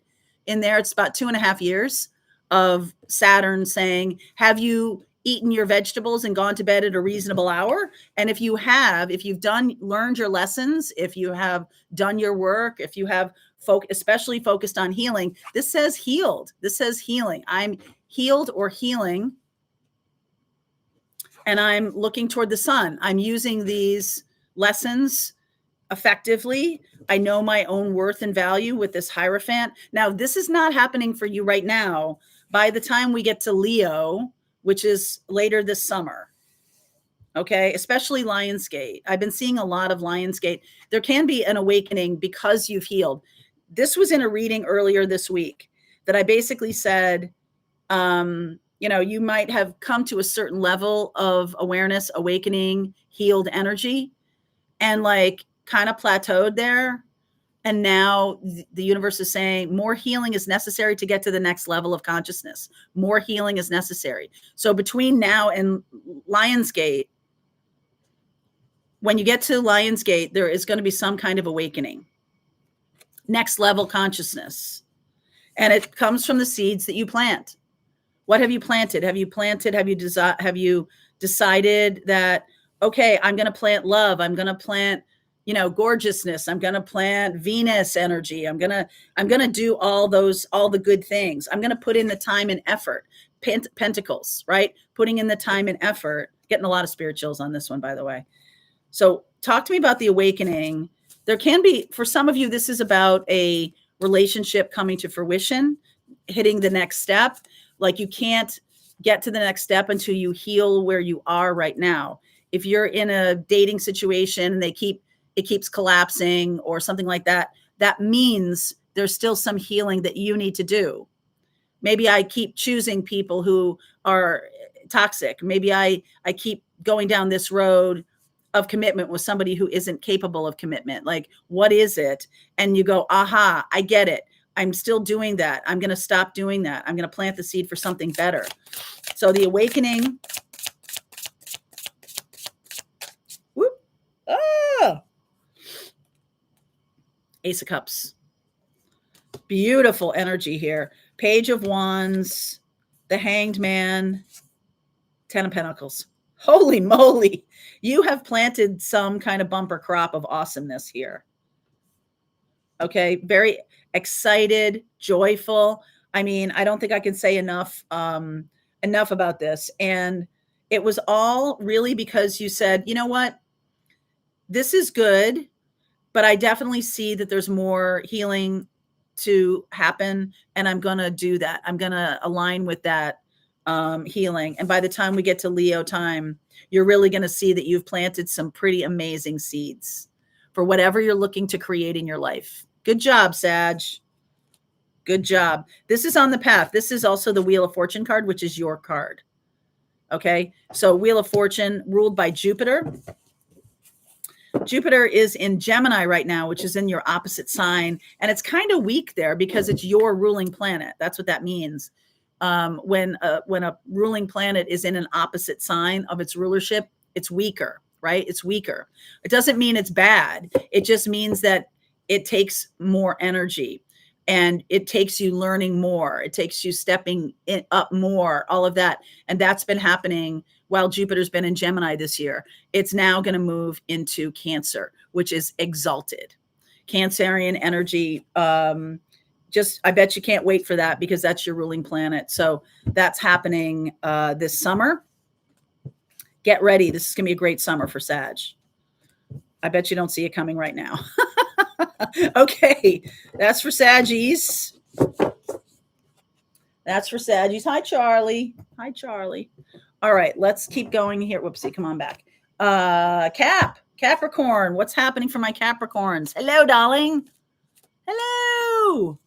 A: In there, it's about 2.5 years of Saturn saying, have you eaten your vegetables and gone to bed at a reasonable hour? And if you have, if you've learned your lessons, if you have done your work, if you have especially focused on healing. This says healed. This says healing. I'm healed or healing. And I'm looking toward the sun. I'm using these lessons effectively. I know my own worth and value with this Hierophant. Now, this is not happening for you right now. By the time we get to Leo, which is later this summer, okay, especially Lionsgate. I've been seeing a lot of Lionsgate. There can be an awakening because you've healed. This was in a reading earlier this week that I basically said, you might have come to a certain level of awareness, awakening, healed energy, and like kind of plateaued there. And now the universe is saying more healing is necessary to get to the next level of consciousness. More healing is necessary. So between now and Lionsgate, when you get to Lionsgate, there is going to be some kind of awakening, next level consciousness. And it comes from the seeds that you plant. What have you planted? Have you decided that, okay, I'm going to plant love. I'm going to plant, gorgeousness. I'm going to plant Venus energy. I'm going to do all the good things. I'm going to put in the time and effort. Pentacles, right? Putting in the time and effort. Getting a lot of spirit chills on this one, by the way. So talk to me about the awakening. There can be, for some of you, this is about a relationship coming to fruition, hitting the next step. Like you can't get to the next step until you heal where you are right now. If you're in a dating situation and it keeps collapsing or something like that, that means there's still some healing that you need to do. Maybe I keep choosing people who are toxic. Maybe I keep going down this road of commitment with somebody who isn't capable of commitment. Like, what is it? And you go, aha, I get it. I'm still doing that. I'm going to stop doing that. I'm going to plant the seed for something better. So the awakening. Whoop. Ah. Ace of Cups. Beautiful energy here. Page of Wands, the Hanged Man, Ten of Pentacles. Holy moly. You have planted some kind of bumper crop of awesomeness here. Okay. Very excited, joyful. I mean, I don't think I can say enough about this. And it was all really because you said, you know what? This is good, but I definitely see that there's more healing to happen. And I'm going to do that. I'm going to align with that healing. And by the time we get to Leo time, you're really going to see that you've planted some pretty amazing seeds for whatever you're looking to create in your life. Good job, Sag. Good job. This is on the path. This is also the Wheel of Fortune card, which is your card. Okay. So Wheel of Fortune ruled by Jupiter. Jupiter is in Gemini right now, which is in your opposite sign. And it's kind of weak there because it's your ruling planet. That's what that means. When a ruling planet is in an opposite sign of its rulership, it's weaker, right? It's weaker. It doesn't mean it's bad. It just means that it takes more energy and it takes you learning more. It takes you stepping up more, all of that. And that's been happening while Jupiter's been in Gemini this year. It's now going to move into Cancer, which is exalted. Cancerian energy. I bet you can't wait for that because that's your ruling planet. So that's happening this summer. Get ready. This is going to be a great summer for Sag. I bet you don't see it coming right now. Okay. That's for Saggies. That's for Saggies. Hi, Charlie. Hi, Charlie. All right. Let's keep going here. Whoopsie. Come on back. Capricorn. What's happening for my Capricorns? Hello, darling. Hello.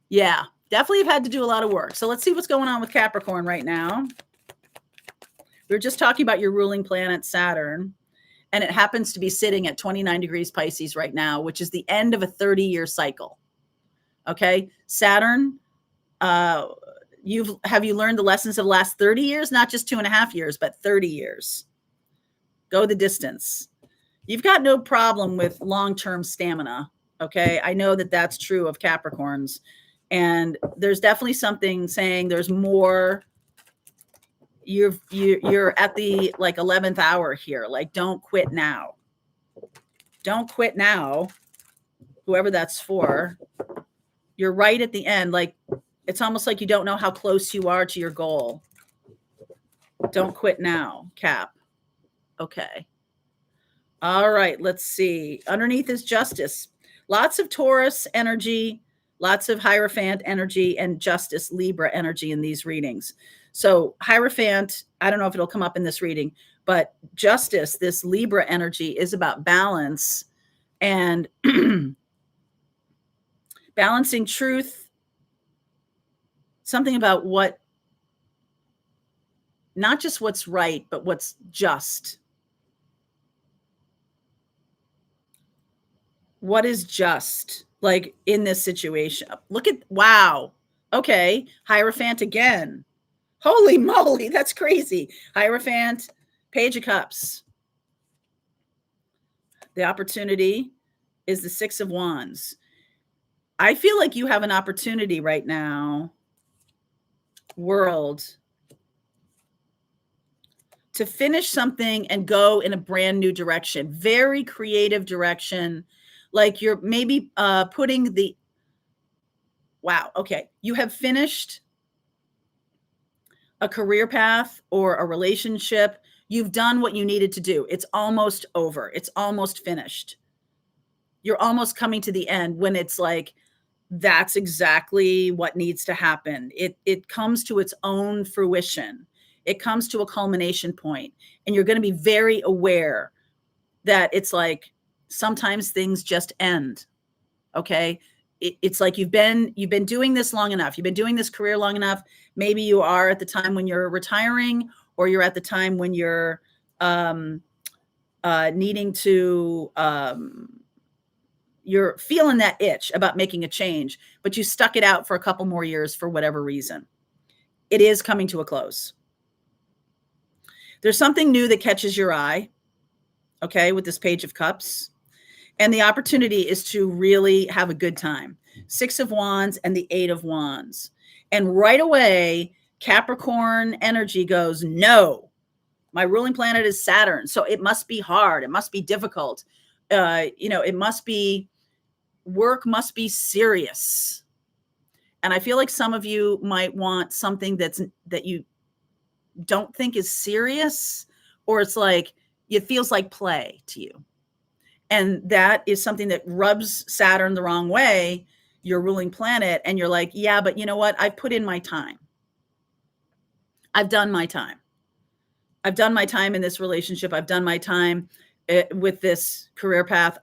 A: Yeah, definitely have had to do a lot of work. So let's see what's going on with Capricorn right now. We were just talking about your ruling planet, Saturn, and it happens to be sitting at 29 degrees Pisces right now, which is the end of a 30-year cycle. Okay, Saturn, have you learned the lessons of the last 30 years? Not just 2.5 years, but 30 years. Go the distance. You've got no problem with long-term stamina. Okay, I know that that's true of Capricorns. And there's definitely something saying there's more. You're at the 11th hour here. Like, don't quit now. Don't quit now. whoever that's for. You're right at the end. Like, it's almost like you don't know how close you are to your goal. Don't quit now, Cap. Okay. All right, let's see. Underneath is Justice. Lots of Taurus energy, lots of Hierophant energy, and Justice, Libra energy in these readings. So Hierophant, I don't know if it'll come up in this reading, but Justice, this Libra energy, is about balance and balancing truth, something about what, not just what's right, but what's just. What is just, like, in this situation? Look at, wow. Okay. Hierophant again. Holy moly. That's crazy. Hierophant, Page of Cups. The opportunity is the Six of Wands. I feel like you have an opportunity right now, world, to finish something and go in a brand new direction, very creative direction. Like you're maybe putting the, wow, okay. You have finished a career path or a relationship. You've done what you needed to do. It's almost over. It's almost finished. You're almost coming to the end when it's like, that's exactly what needs to happen. It comes to its own fruition. It comes to a culmination point, and you're going to be very aware that it's like sometimes things just end. Okay. It's like you've been doing this long enough. You've been doing this career long enough. Maybe you are at the time when you're retiring, or you're at the time when you're needing to, you're feeling that itch about making a change, but you stuck it out for a couple more years for whatever reason. It is coming to a close. There's something new that catches your eye, okay, with this Page of Cups. And the opportunity is to really have a good time. Six of Wands and the Eight of Wands. And right away, Capricorn energy goes, no, my ruling planet is Saturn. So it must be hard. It must be difficult. It must be, work must be serious. And I feel like some of you might want something that you don't think is serious, or it's like, it feels like play to you. And that is something that rubs Saturn the wrong way, your ruling planet. And you're like, yeah, but you know what? I've put in my time. I've done my time. I've done my time in this relationship. I've done my time with this career path.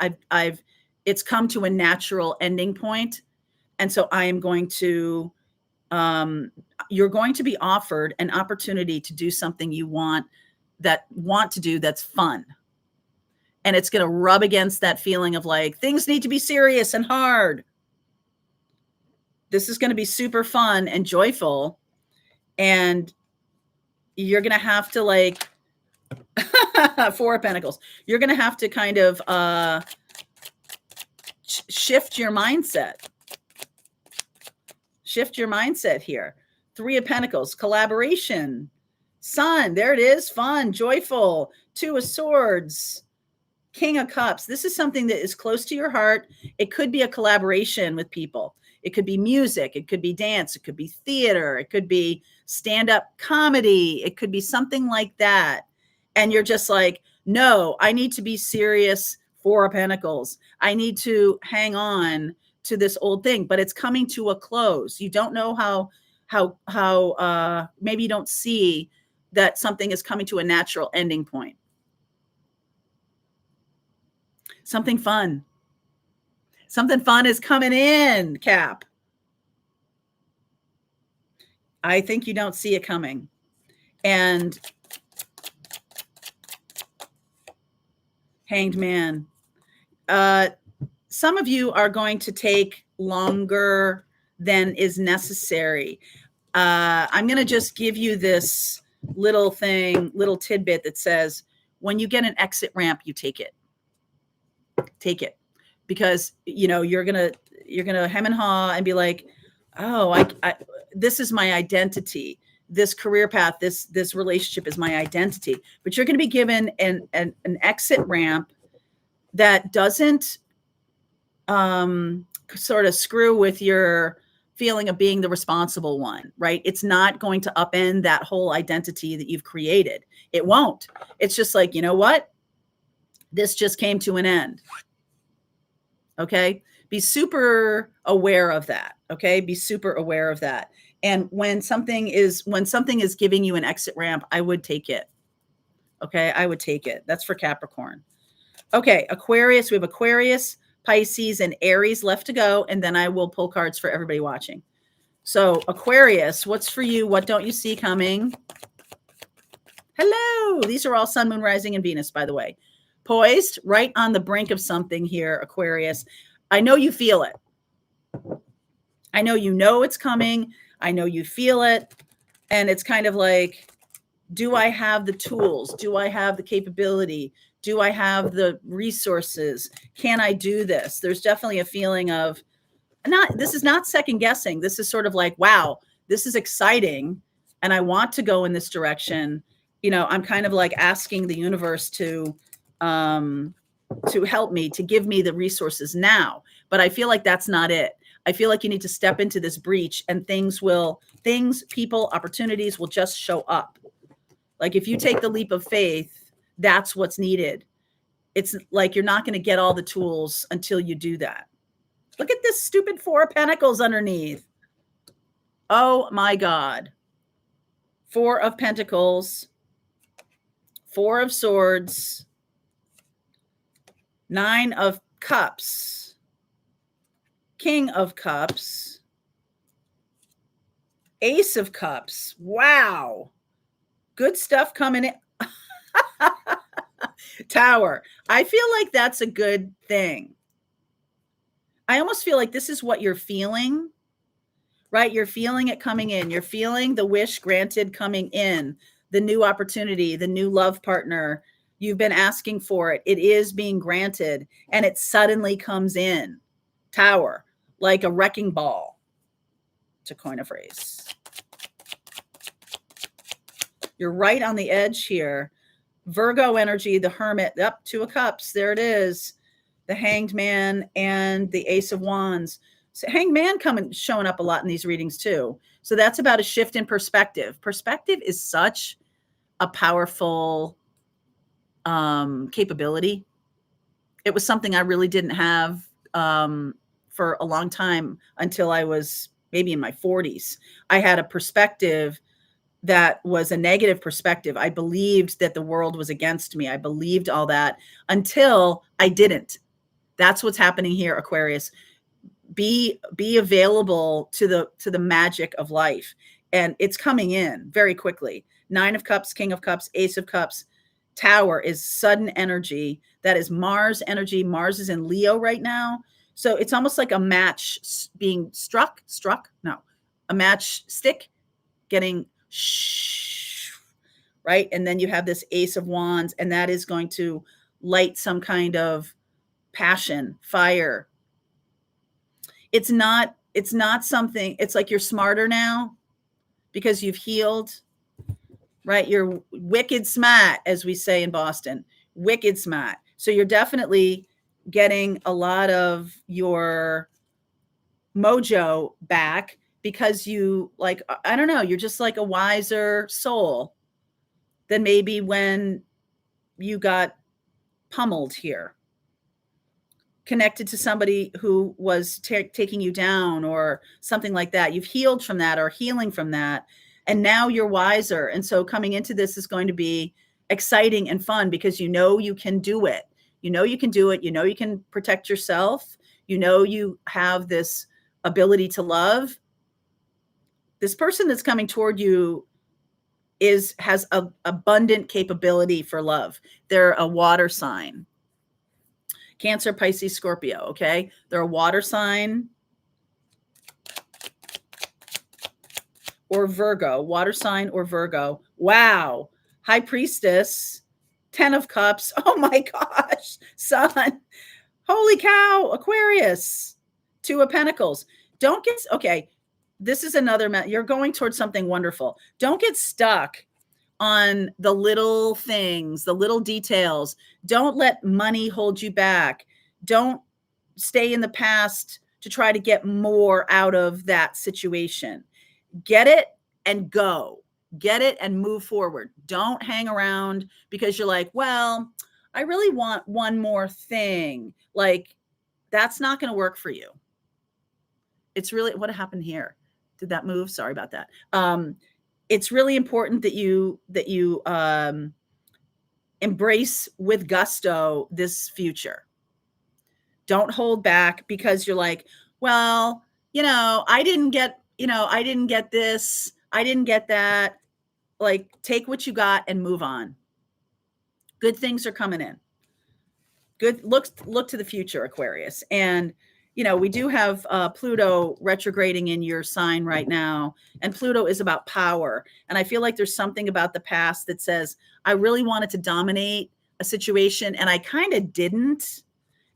A: It's come to a natural ending point. And so I am going to, you're going to be offered an opportunity to do something you want to do that's fun. And it's going to rub against that feeling of like, things need to be serious and hard. This is going to be super fun and joyful. And you're going to have to, like, Four of Pentacles. You're going to have to kind of shift your mindset. Shift your mindset here. Three of Pentacles, collaboration. Sun, there it is, fun, joyful. Two of Swords. King of Cups. This is something that is close to your heart. It could be a collaboration with people. It could be music. It could be dance. It could be theater. It could be stand-up comedy. It could be something like that. And you're just like, no, I need to be serious. Four of Pentacles. I need to hang on to this old thing, but it's coming to a close. You don't know how maybe you don't see that something is coming to a natural ending point. Something fun. Something fun is coming in, Cap. I think you don't see it coming. And Hanged Man. Some of you are going to take longer than is necessary. I'm going to just give you this little tidbit that says, when you get an exit ramp, you take it. Take it, because you're gonna hem and haw and be like, oh, this is my identity. This career path, this relationship is my identity. But you're going to be given an exit ramp that doesn't sort of screw with your feeling of being the responsible one, right? It's not going to upend that whole identity that you've created. It won't. It's just like, you know what? This just came to an end. Okay. Be super aware of that. Okay. Be super aware of that. And when something is giving you an exit ramp, I would take it. Okay. I would take it. That's for Capricorn. Okay. Aquarius. We have Aquarius, Pisces, and Aries left to go. And then I will pull cards for everybody watching. So Aquarius, what's for you? What don't you see coming? Hello. These are all sun, moon, rising, and Venus, by the way. Poised, right on the brink of something here, Aquarius. I know you feel it. I know you know it's coming. I know you feel it. And it's kind of like, do I have the tools? Do I have the capability? Do I have the resources? Can I do this? There's definitely a feeling of this is not second guessing. This is sort of like, wow, this is exciting. And I want to go in this direction. You know, I'm kind of like asking the universe to help me, to give me the resources now. But I feel like that's not it. I feel like you need to step into this breach and things, people, opportunities will just show up. Like if you take the leap of faith, that's what's needed. It's like you're not going to get all the tools until you do that. Look at this stupid 4 of Pentacles underneath. Oh my God. 4 of Pentacles, 4 of Swords, 9 of Cups, King of Cups, Ace of Cups. Wow. Good stuff coming in. Tower. I feel like that's a good thing. I almost feel like this is what you're feeling, right? You're feeling it coming in. You're feeling the wish granted coming in, the new opportunity, the new love partner. You've been asking for it. It is being granted and it suddenly comes in. Tower, like a wrecking ball, to coin a phrase. You're right on the edge here. Virgo energy, the Hermit, up 2 of Cups. There it is. The Hanged Man and the Ace of Wands. So Hanged Man showing up a lot in these readings too. So that's about a shift in perspective. Perspective is such a powerful capability. It was something I really didn't have for a long time until I was maybe in my 40s. I had a perspective that was a negative perspective. I believed that the world was against me. I believed all that until I didn't. That's what's happening here, Aquarius. Be available to the magic of life. And it's coming in very quickly. 9 of Cups, King of Cups, Ace of Cups. Tower is sudden energy. That is Mars energy. Mars is in Leo right now. So it's almost like a match being struck. No, a match stick getting right. And then you have this Ace of Wands, and that is going to light some kind of passion, fire. It's not something, it's like you're smarter now because you've healed, right? You're wicked smart, as we say in Boston, wicked smart. So you're definitely getting a lot of your mojo back because you, like, I don't know, you're just like a wiser soul than maybe when you got pummeled here, connected to somebody who was taking you down or something like that. You've healed from that or healing from that. And now you're wiser. And so coming into this is going to be exciting and fun because you know you can do it. You know you can do it. You know you can protect yourself. You know you have this ability to love. This person that's coming toward you has a abundant capability for love. They're a water sign. Cancer, Pisces, Scorpio, okay? They're a water sign or Virgo, water sign or Virgo. Wow. High Priestess, 10 of Cups. Oh my gosh, Sun. Holy cow, Aquarius, 2 of Pentacles. Don't get, okay, this is another, you're going towards something wonderful. Don't get stuck on the little things, the little details. Don't let money hold you back. Don't stay in the past to try to get more out of that situation. Get it and go. Get it and move forward. Don't hang around because you're like, well, I really want one more thing. Like, that's not going to work for you. It's really, what happened here? Did that move? Sorry about that. It's really important that you embrace with gusto this future. Don't hold back because you're like, well, I didn't get this. I didn't get that. Like, take what you got and move on. Good things are coming in. Good. Look to the future, Aquarius. And, we do have Pluto retrograding in your sign right now. And Pluto is about power. And I feel like there's something about the past that says, I really wanted to dominate a situation and I kind of didn't.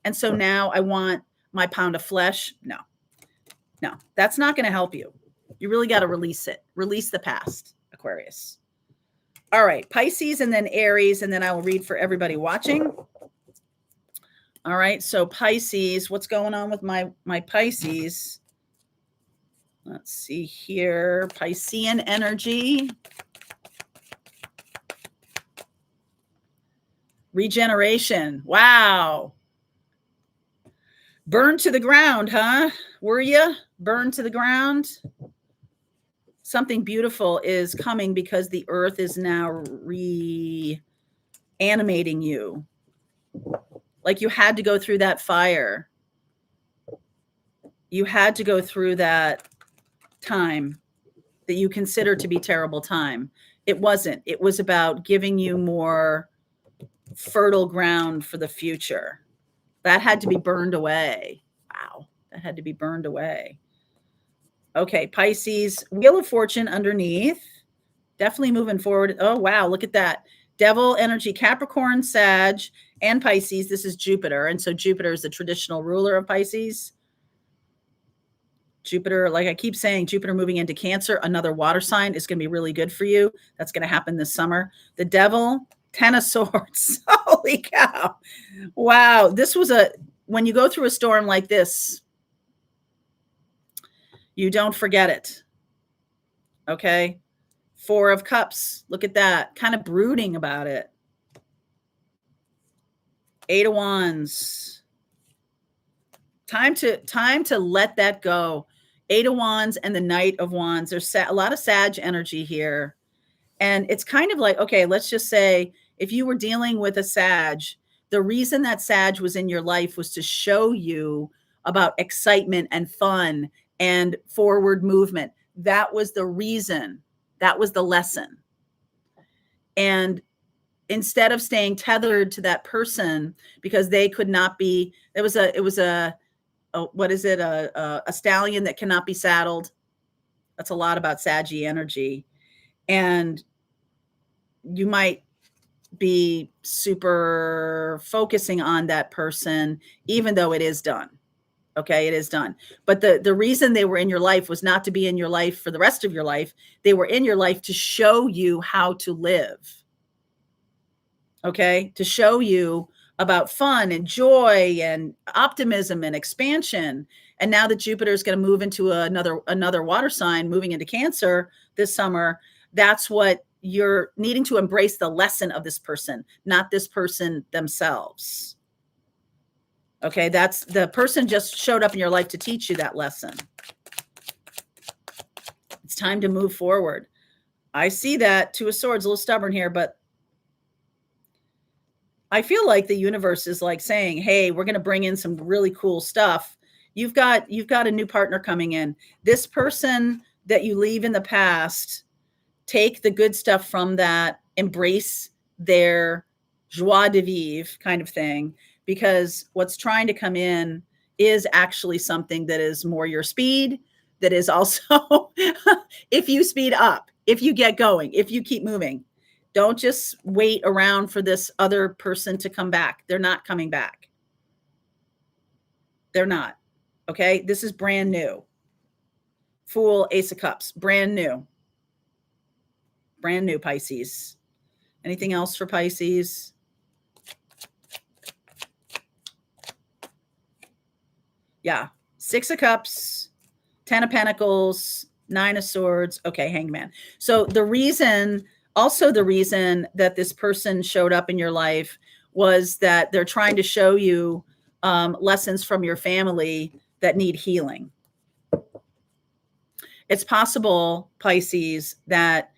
A: And so now I want my pound of flesh. No, that's not going to help you. You really got to release it. Release the past, Aquarius. All right, Pisces and then Aries, and then I will read for everybody watching. All right, so Pisces, what's going on with my Pisces? Let's see here. Piscean energy. Regeneration. Wow. Burned to the ground, huh? Were you burned to the ground? Something beautiful is coming because the earth is now reanimating you. Like, you had to go through that fire. You had to go through that time that you consider to be terrible time. It wasn't. It was about giving you more fertile ground for the future. That had to be burned away. Wow. That had to be burned away. Okay, Pisces, Wheel of Fortune underneath. Definitely moving forward. Oh, wow. Look at that. Devil energy, Capricorn, Sag, and Pisces. This is Jupiter. And so Jupiter is the traditional ruler of Pisces. Jupiter, like I keep saying, Jupiter moving into Cancer, another water sign, is going to be really good for you. That's going to happen this summer. The Devil, Ten of Swords. Holy cow. Wow. This was when you go through a storm like this, you don't forget it. Okay. Four of Cups. Look at that. Kind of brooding about it. Eight of Wands. Time to let that go. Eight of Wands and the Knight of Wands. There's a lot of Sag energy here. And it's kind of like, okay, let's just say if you were dealing with a Sag, the reason that Sag was in your life was to show you about excitement and fun and forward movement. That was the reason. That was the lesson. And instead of staying tethered to that person because they could not be, it was a stallion that cannot be saddled. That's a lot about Saggy energy. And you might be super focusing on that person, even though it is done. Okay, it is done. But the reason they were in your life was not to be in your life for the rest of your life. They were in your life to show you how to live. Okay, to show you about fun and joy and optimism and expansion. And now that Jupiter is going to move into another water sign, moving into Cancer this summer, that's what you're needing to embrace, the lesson of this person, not this person themselves. Okay, that's the person just showed up in your life to teach you that lesson. It's time to move forward. I see that Two of Swords, a little stubborn here, but I feel like the universe is like saying, hey, we're going to bring in some really cool stuff. You've got a new partner coming in. This person that you leave in the past, take the good stuff from that, embrace their joie de vivre kind of thing, because what's trying to come in is actually something that is more your speed, that is also, if you speed up, if you get going, if you keep moving, don't just wait around for this other person to come back. They're not coming back. They're not. Okay. This is brand new. Fool, Ace of Cups, brand new. Brand new, Pisces. Anything else for Pisces? Yeah. 6 of Cups, 10 of Pentacles, 9 of Swords. Okay, Hangman. So the reason that this person showed up in your life was that they're trying to show you lessons from your family that need healing. It's possible, Pisces, that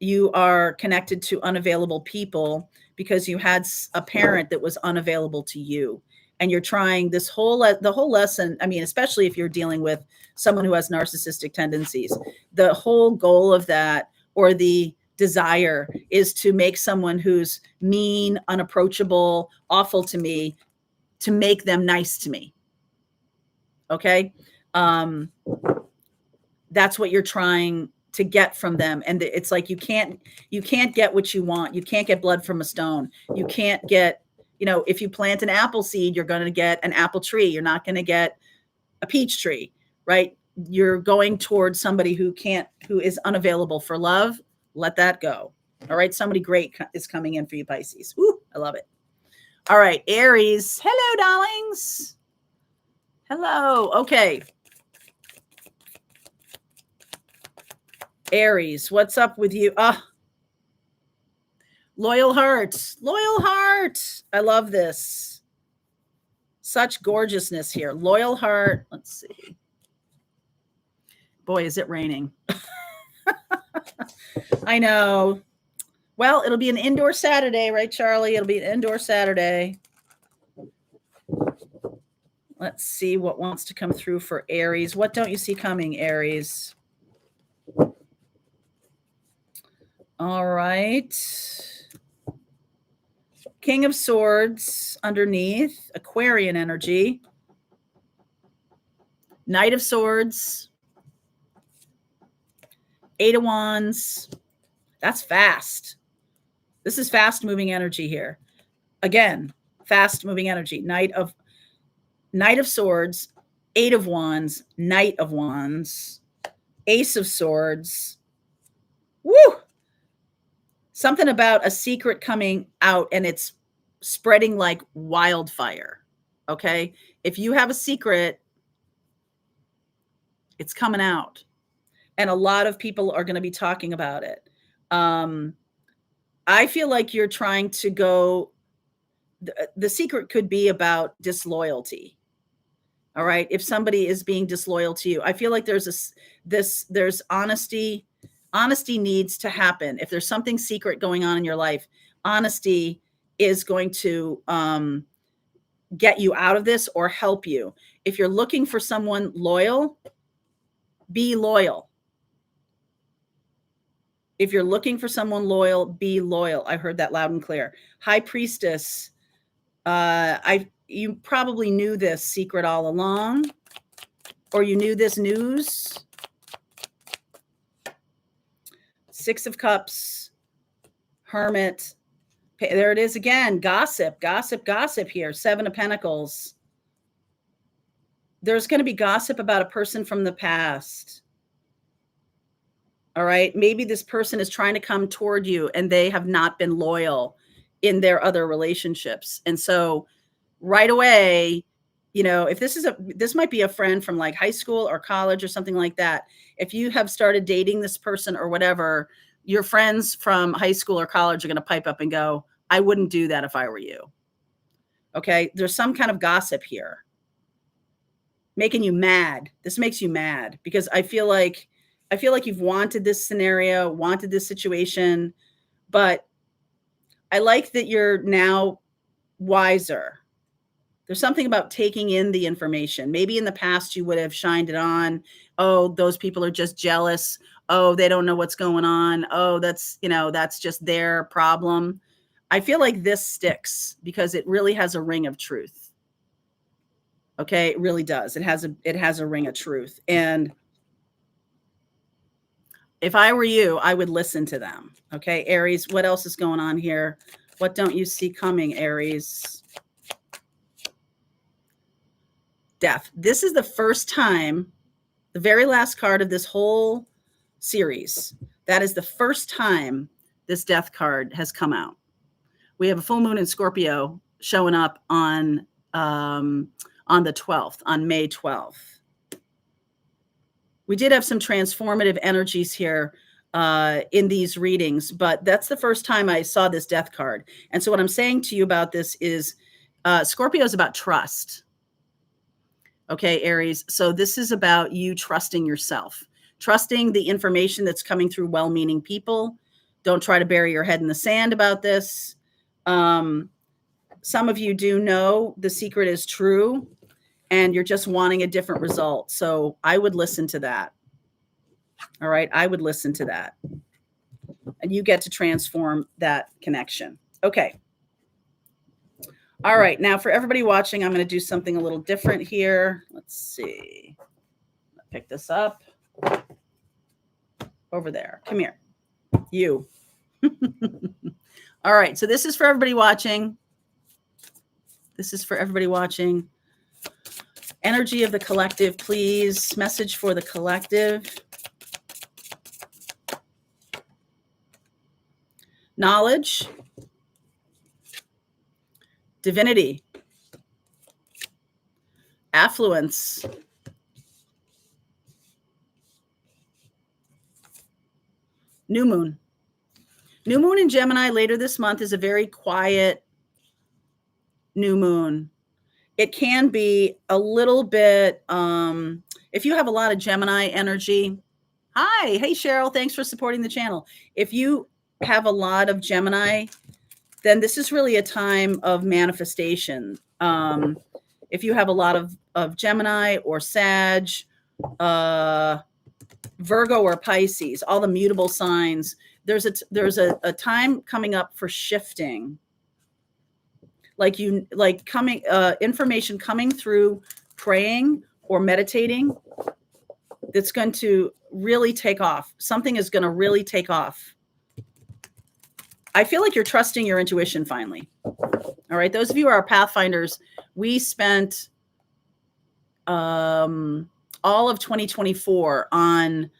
A: you are connected to unavailable people because you had a parent that was unavailable to you. And you're trying the whole lesson. I mean, especially if you're dealing with someone who has narcissistic tendencies, the whole goal of that, or the desire, is to make someone who's mean, unapproachable, awful to me, to make them nice to me. Okay. That's what you're trying to get from them. And it's like, you can't get what you want. You can't get blood from a stone. You can't get, if you plant an apple seed, you're going to get an apple tree. You're not going to get a peach tree, right? You're going towards somebody who is unavailable for love. Let that go. All right. Somebody great is coming in for you, Pisces. Ooh, I love it. All right. Aries. Hello, darlings. Hello. Okay. Aries, what's up with you? Loyal heart. Loyal heart. I love this. Such gorgeousness here. Loyal heart. Let's see. Boy, is it raining. I know. Well, it'll be an indoor Saturday, right, Charlie? It'll be an indoor Saturday. Let's see what wants to come through for Aries. What don't you see coming, Aries? All right. King of Swords underneath. Aquarian energy. Knight of Swords. 8 of Wands. That's fast. This is fast moving energy here. Again, fast moving energy. Knight of Swords, 8 of Wands, Knight of Wands, Ace of Swords. Woo! Something about a secret coming out, and it's spreading like wildfire. Okay? If you have a secret, it's coming out. And a lot of people are going to be talking about it. I feel like you're trying to go, the secret could be about disloyalty. All right. If somebody is being disloyal to you, I feel like there's honesty. Honesty needs to happen. If there's something secret going on in your life, honesty is going to get you out of this or help you. If you're looking for someone loyal, be loyal. If you're looking for someone loyal, be loyal. I heard that loud and clear. High Priestess. You probably knew this secret all along, or you knew this news. 6 of Cups, Hermit. There it is again. Gossip here. 7 of Pentacles. There's going to be gossip about a person from the past. All right. Maybe this person is trying to come toward you and they have not been loyal in their other relationships. And so right away, if this might be a friend from like high school or college or something like that. If you have started dating this person or whatever, your friends from high school or college are going to pipe up and go, I wouldn't do that if I were you. Okay. There's some kind of gossip here making you mad. This makes you mad because I feel like you've wanted this scenario, wanted this situation, but I like that you're now wiser. There's something about taking in the information. Maybe in the past you would have shined it on. Oh, those people are just jealous. Oh, they don't know what's going on. Oh, that's just their problem. I feel like this sticks because it really has a ring of truth. Okay, it really does. It has a ring of truth. And if I were you, I would listen to them. Okay, Aries, what else is going on here? What don't you see coming, Aries? Death. This is the first time, the very last card of this whole series, that is the first time this death card has come out. We have a full moon in Scorpio showing up on on the 12th, on May 12th. We did have some transformative energies here in these readings, but that's the first time I saw this death card. And so what I'm saying to you about this is Scorpio is about trust. Okay, Aries. So this is about you trusting yourself, trusting the information that's coming through well-meaning people. Don't try to bury your head in the sand about this. Some of you do know the secret is true and you're just wanting a different result. So I would listen to that. All right. I would listen to that. And you get to transform that connection. Okay. All right. Now for everybody watching, I'm going to do something a little different here. Let's see. Pick this up. Over there. Come here. You. All right. So this is for everybody watching. This is for everybody watching. Energy of the collective, please. Message for the collective. Knowledge. Divinity. Affluence. New moon. New moon in Gemini later this month is a very quiet new moon. It can be a little bit, if you have a lot of Gemini energy. Hi. Hey, Cheryl. Thanks for supporting the channel. If you have a lot of Gemini, then this is really a time of manifestation. If you have a lot of Gemini or Sag, Virgo or Pisces, all the mutable signs, there's a time coming up for shifting. Information coming through praying or meditating that's going to really take off. Something is going to really take off. I feel like you're trusting your intuition finally. All right. Those of you who are Pathfinders, we spent all of 2024 on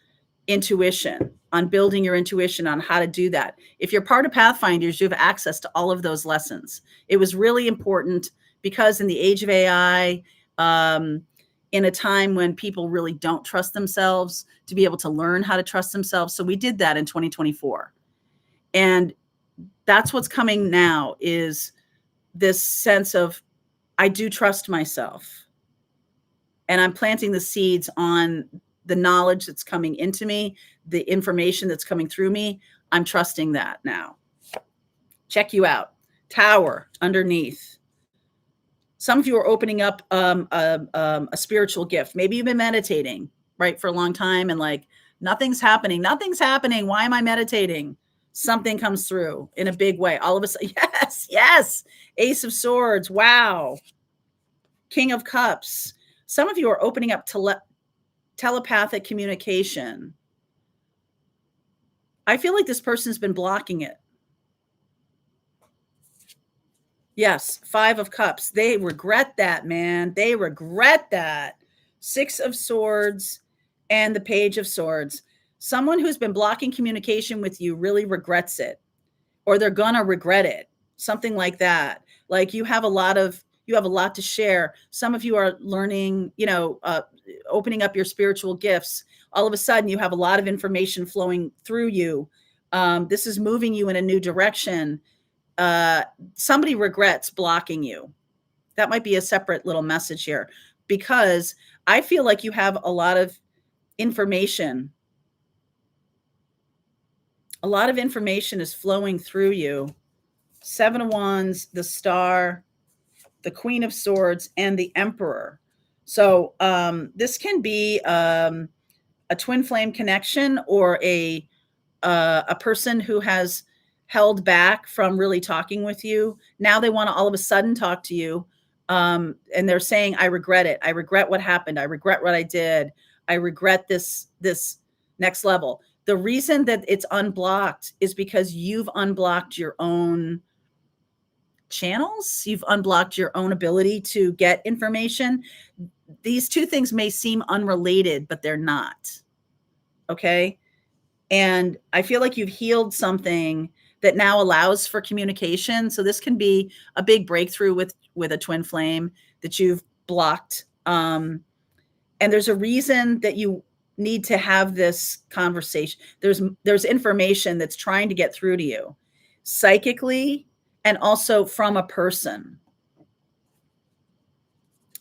A: intuition, on building your intuition, on how to do that. If you're part of Pathfinders, you have access to all of those lessons. It was really important because in the age of AI, in a time when people really don't trust themselves, to be able to learn how to trust themselves. So we did that in 2024. And that's what's coming now, is this sense of, I do trust myself. And I'm planting the seeds on the knowledge that's coming into me, the information that's coming through me. I'm trusting that now. Check you out. Tower underneath. Some of you are opening up a spiritual gift. Maybe you've been meditating, right, for a long time and like, nothing's happening. Nothing's happening. Why am I meditating? Something comes through in a big way. All of a sudden, yes. Ace of Swords. Wow. King of Cups. Some of you are opening up telepathic communication. I feel like this person's been blocking it. Yes, Five of Cups. They regret that, man. They regret that. Six of Swords and the Page of Swords. Someone who's been blocking communication with you really regrets it, or they're gonna regret it. Something like that. Like you have a lot to share. Some of you are learning, opening up your spiritual gifts. All of a sudden you have a lot of information flowing through you. This is moving you in a new direction. Somebody regrets blocking you. That might be a separate little message here, because I feel like you have a lot of information. A lot of information is flowing through you. Seven of Wands, the Star, the Queen of Swords, and the Emperor. So this can be a twin flame connection, or a person who has held back from really talking with you. Now they want to all of a sudden talk to you. And they're saying, I regret it. I regret what happened. I regret what I did. I regret this next level. The reason that it's unblocked is because you've unblocked your own channels. You've unblocked your own ability to get information. These two things may seem unrelated, but they're not. Okay. And I feel like you've healed something that now allows for communication. So this can be a big breakthrough with a twin flame, that you've blocked. And there's a reason that you need to have this conversation. There's information that's trying to get through to you psychically and also from a person.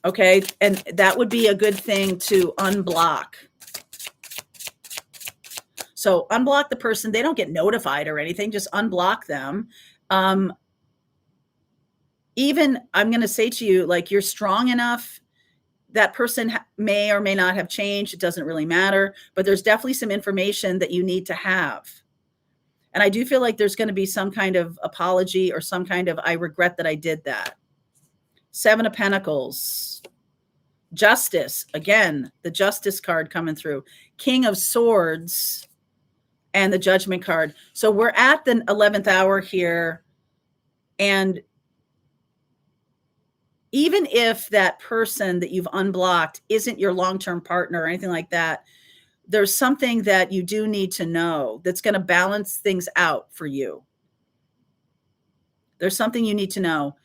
A: Okay. And that would be a good thing to unblock. So unblock the person. They don't get notified or anything. Just unblock them. Even I'm going to say to you, like, you're strong enough. That person may or may not have changed. It doesn't really matter, but there's definitely some information that you need to have. And I do feel like there's going to be some kind of apology or some kind of, I regret that I did that. 7 of Pentacles, Justice. Again, the Justice card coming through. King of Swords and the Judgment card. So we're at the 11th hour here. And even if that person that you've unblocked isn't your long-term partner or anything like that, there's something that you do need to know that's going to balance things out for you. There's something you need to know.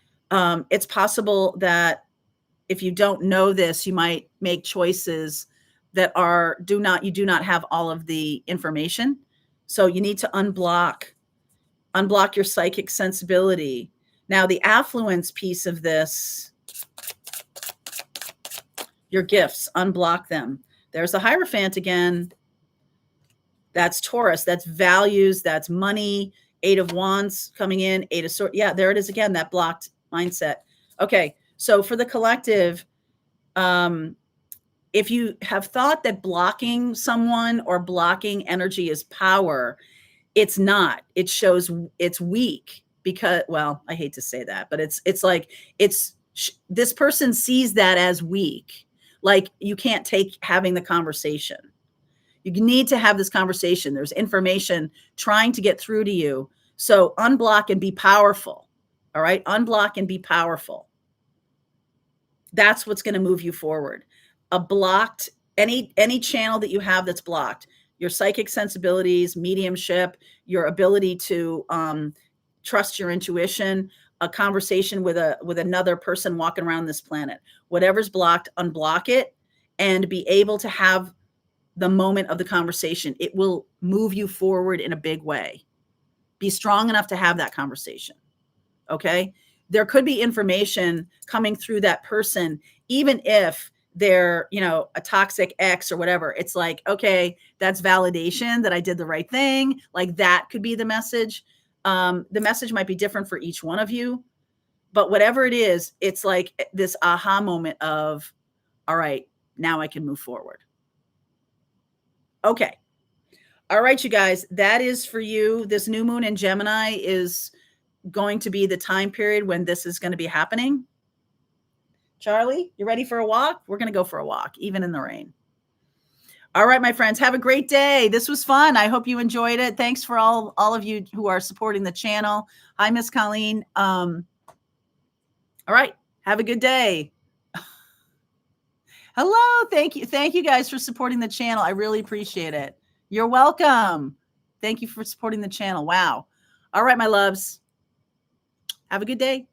A: It's possible that if you don't know this, you might make choices that you do not have all of the information. So you need to unblock your psychic sensibility. Now, the affluence piece of this, your gifts, unblock them. There's the Hierophant again. That's Taurus. That's values. That's money. 8 of Wands coming in. 8 of Swords. Yeah, there it is again, that blocked mindset. Okay, so for the collective, if you have thought that blocking someone or blocking energy is power, it's not. It shows it's weak because, well, I hate to say that, but it's like this person sees that as weak. Like, you can't take having the conversation. You need to have this conversation. There's information trying to get through to you. So unblock and be powerful. All right. Unblock and be powerful. That's what's going to move you forward. A blocked, any channel that you have that's blocked, your psychic sensibilities, mediumship, your ability to trust your intuition, a conversation with another person walking around this planet, whatever's blocked, unblock it and be able to have the moment of the conversation. It will move you forward in a big way. Be strong enough to have that conversation. Okay. There could be information coming through that person, even if they're, a toxic ex or whatever. It's like, okay, that's validation that I did the right thing. Like, that could be the message. The message might be different for each one of you, but whatever it is, it's like this aha moment of, all right, now I can move forward. Okay. All right, you guys, that is for you. This new moon in Gemini is going to be the time period when this is going to be happening. Charlie, you ready for a walk? We're going to go for a walk, even in the rain. All right, my friends, have a great day. This was fun. I hope you enjoyed it. Thanks for all of you who are supporting the channel. Hi, Miss Colleen. All right, have a good day. Hello, thank you. Thank you guys for supporting the channel. I really appreciate it. You're welcome. Thank you for supporting the channel. Wow. All right, my loves. Have a good day.